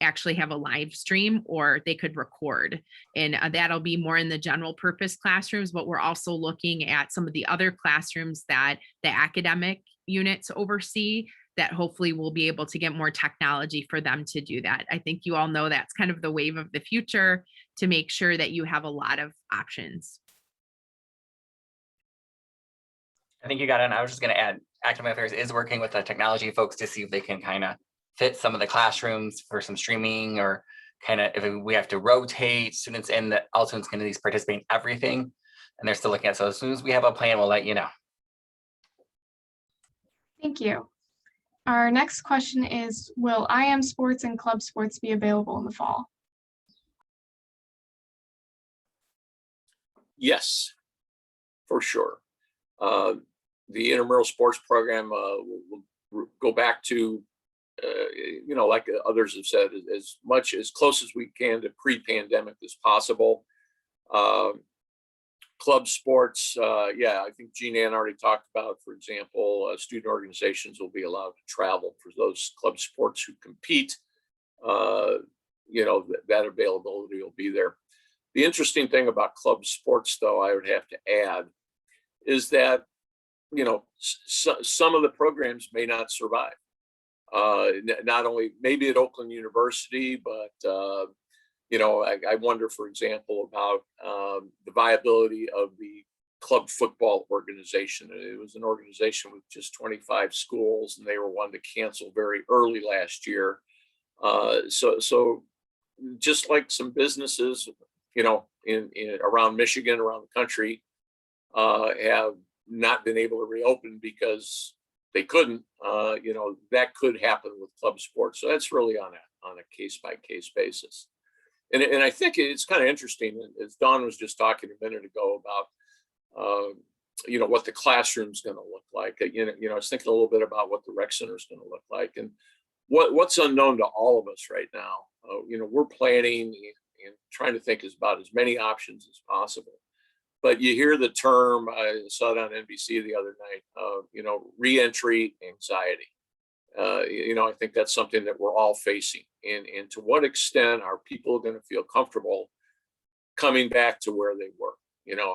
actually have a live stream or they could record. And that'll be more in the general purpose classrooms, but we're also looking at some of the other classrooms that the academic units oversee that hopefully we'll be able to get more technology for them to do that. I think you all know that's kind of the wave of the future to make sure that you have a lot of options. I think you got it. And I was just going to add, Academic Affairs is working with the technology folks to see if they can kind of fit some of the classrooms for some streaming, or kind of if we have to rotate students in, that all students can at least participate in everything. And they're still looking at, so as soon as we have a plan, we'll let you know. Thank you. Our next question is, will IM sports and club sports be available in the fall? Yes, for sure. The intramural sports program will go back to, like others have said, as close as we can to pre-pandemic as possible. Club sports, yeah, I think Jean Ann already talked about, for example, student organizations will be allowed to travel for those club sports who compete. That availability will be there. The interesting thing about club sports, though, I would have to add, is that, some of the programs may not survive. Not only maybe at Oakland University, but I wonder, for example, about the viability of the club football organization. It was an organization with just 25 schools, and they were one to cancel very early last year. So just like some businesses, in around Michigan, around the country, have not been able to reopen because they couldn't, that could happen with club sports. So that's really on a case-by-case basis. And I think it's kind of interesting, as Dawn was just talking a minute ago about, what the classroom's going to look like. I was thinking a little bit about what the rec center is going to look like, and what's unknown to all of us right now. We're planning and trying to think about as many options as possible. But you hear the term, I saw it on NBC the other night, reentry anxiety. I think that's something that we're all facing. And to what extent are people going to feel comfortable coming back to where they were?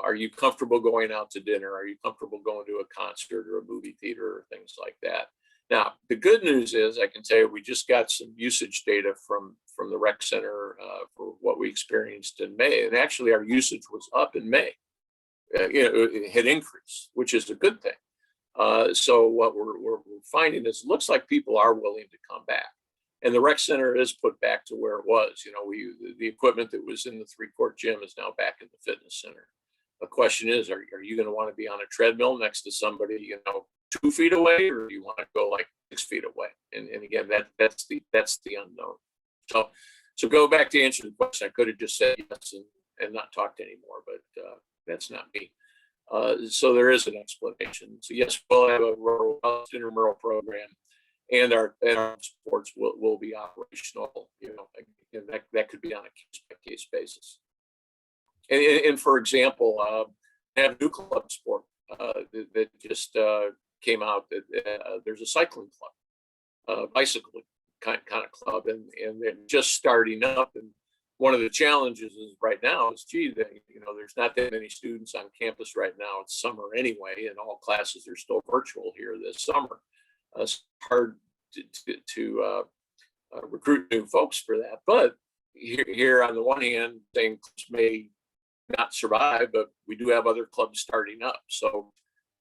Are you comfortable going out to dinner? Are you comfortable going to a concert or a movie theater or things like that? Now, the good news is, I can tell you, we just got some usage data from the rec center for what we experienced in May. And actually, our usage was up in May. It had increased, which is a good thing. So what we're finding is, it looks like people are willing to come back, and the rec center is put back to where it was. The equipment that was in the 3-court gym is now back in the fitness center. The question is, are you going to want to be on a treadmill next to somebody 2 feet away, or do you want to go like 6 feet away? And again, that's the unknown. So go back to answer the question. I could have just said yes and not talked anymore, but that's not me. So there is an explanation. So yes, we'll have a robust intramural program, and our sports will be operational. And that could be on a case-by-case basis. And for example, have a new club sport that just came out. That there's a cycling club, bicycle kind of club, and they're just starting up. And one of the challenges is right now is, there's not that many students on campus right now. It's summer anyway, and all classes are still virtual here this summer. It's hard to recruit new folks for that. But here on the one hand, things may not survive, but we do have other clubs starting up. So,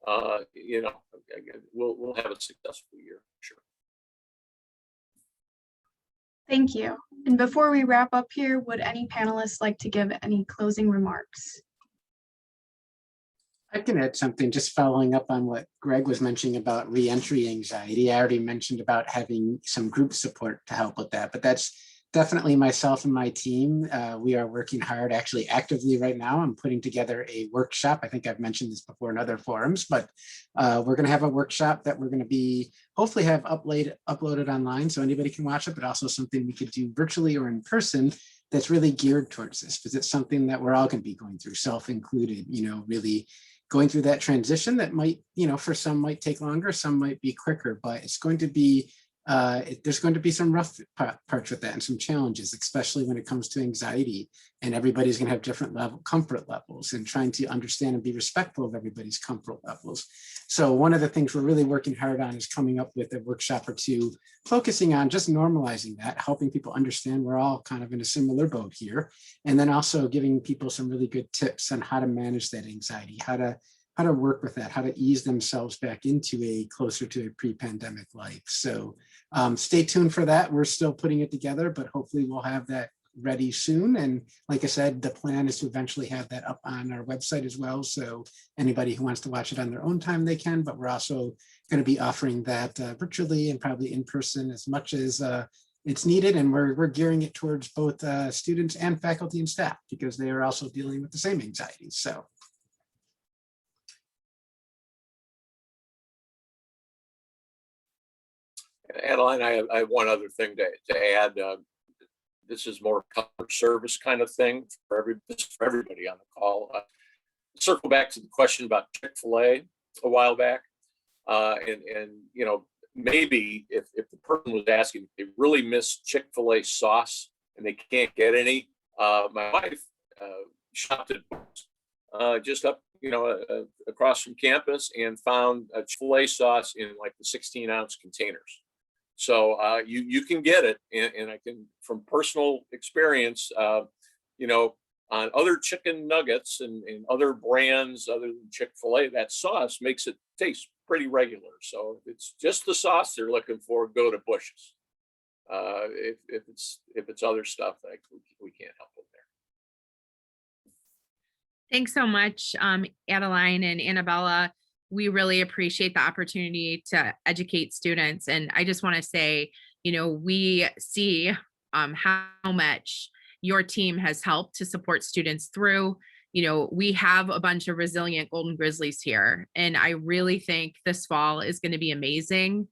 we'll have a successful year, for sure. Thank you. And before we wrap up here, would any panelists like to give any closing remarks? I can add something, just following up on what Greg was mentioning about reentry anxiety. I already mentioned about having some group support to help with that, but that's definitely myself and my team, we are working hard, actually actively right now. I'm putting together a workshop. I think I've mentioned this before in other forums, but we're going to have a workshop that we're going to be hopefully have uploaded online so anybody can watch it, but also something we could do virtually or in person that's really geared towards this, because it's something that we're all going to be going through, self-included, really going through that transition that might, for some might take longer, some might be quicker, but it's going to be there's going to be some rough parts with that and some challenges, especially when it comes to anxiety, and everybody's going to have different comfort levels, and trying to understand and be respectful of everybody's comfort levels. So one of the things we're really working hard on is coming up with a workshop or two, focusing on just normalizing that, helping people understand we're all kind of in a similar boat here, and then also giving people some really good tips on how to manage that anxiety, how to work with that, how to ease themselves back into a closer to a pre-pandemic life. So stay tuned for that. We're still putting it together, but hopefully we'll have that ready soon. And like I said, the plan is to eventually have that up on our website as well. So anybody who wants to watch it on their own time, they can, but we're also going to be offering that virtually and probably in person as much as it's needed. And we're gearing it towards both students and faculty and staff, because they are also dealing with the same anxieties. So. Adeline, I have one other thing to add. This is more customer service kind of thing for everybody on the call. Circle back to the question about Chick-fil-A a while back. And maybe if the person was asking, if they really miss Chick-fil-A sauce and they can't get any, my wife shopped at just up, across from campus, and found a Chick-fil-A sauce in like the 16-ounce containers. So you can get it, and I can, from personal experience, on other chicken nuggets and other brands other than Chick-fil-A, that sauce makes it taste pretty regular. So if it's just the sauce they're looking for, go to Bush's. If it's other stuff, we can't help it there. Thanks so much, Adeline and Annabella. We really appreciate the opportunity to educate students. And I just want to say, we see how much your team has helped to support students through. We have a bunch of resilient Golden Grizzlies here, and I really think this fall is going to be amazing.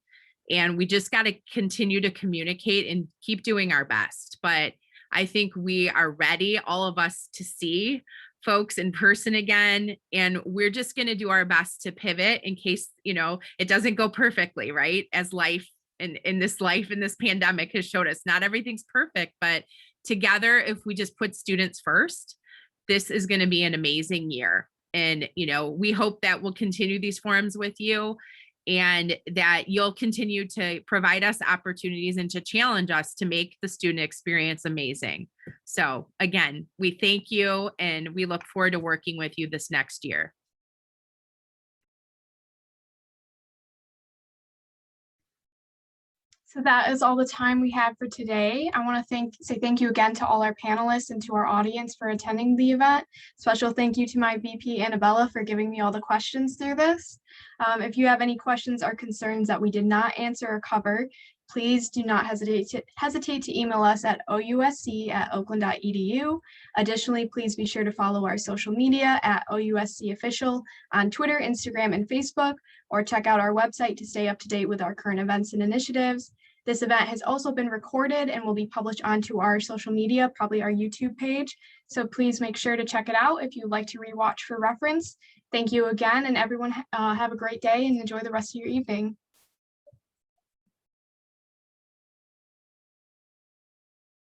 And we just got to continue to communicate and keep doing our best. But I think we are ready, all of us, to see folks in person again, and we're just going to do our best to pivot in case it doesn't go perfectly, right? As life in this pandemic has showed us, not everything's perfect, but together, if we just put students first, this is going to be an amazing year. And we hope that we'll continue these forums with you, and that you'll continue to provide us opportunities and to challenge us to make the student experience amazing. So again, we thank you, and we look forward to working with you this next year. So that is all the time we have for today. I want to say thank you again to all our panelists and to our audience for attending the event. Special thank you to my VP, Annabella, for giving me all the questions through this. If you have any questions or concerns that we did not answer or cover, please do not hesitate to email us at ousc@oakland.edu. Additionally, please be sure to follow our social media at OUSC Official on Twitter, Instagram, and Facebook, or check out our website to stay up to date with our current events and initiatives. This event has also been recorded and will be published onto our social media, probably our YouTube page. So please make sure to check it out if you'd like to rewatch for reference. Thank you again, and everyone have a great day and enjoy the rest of your evening.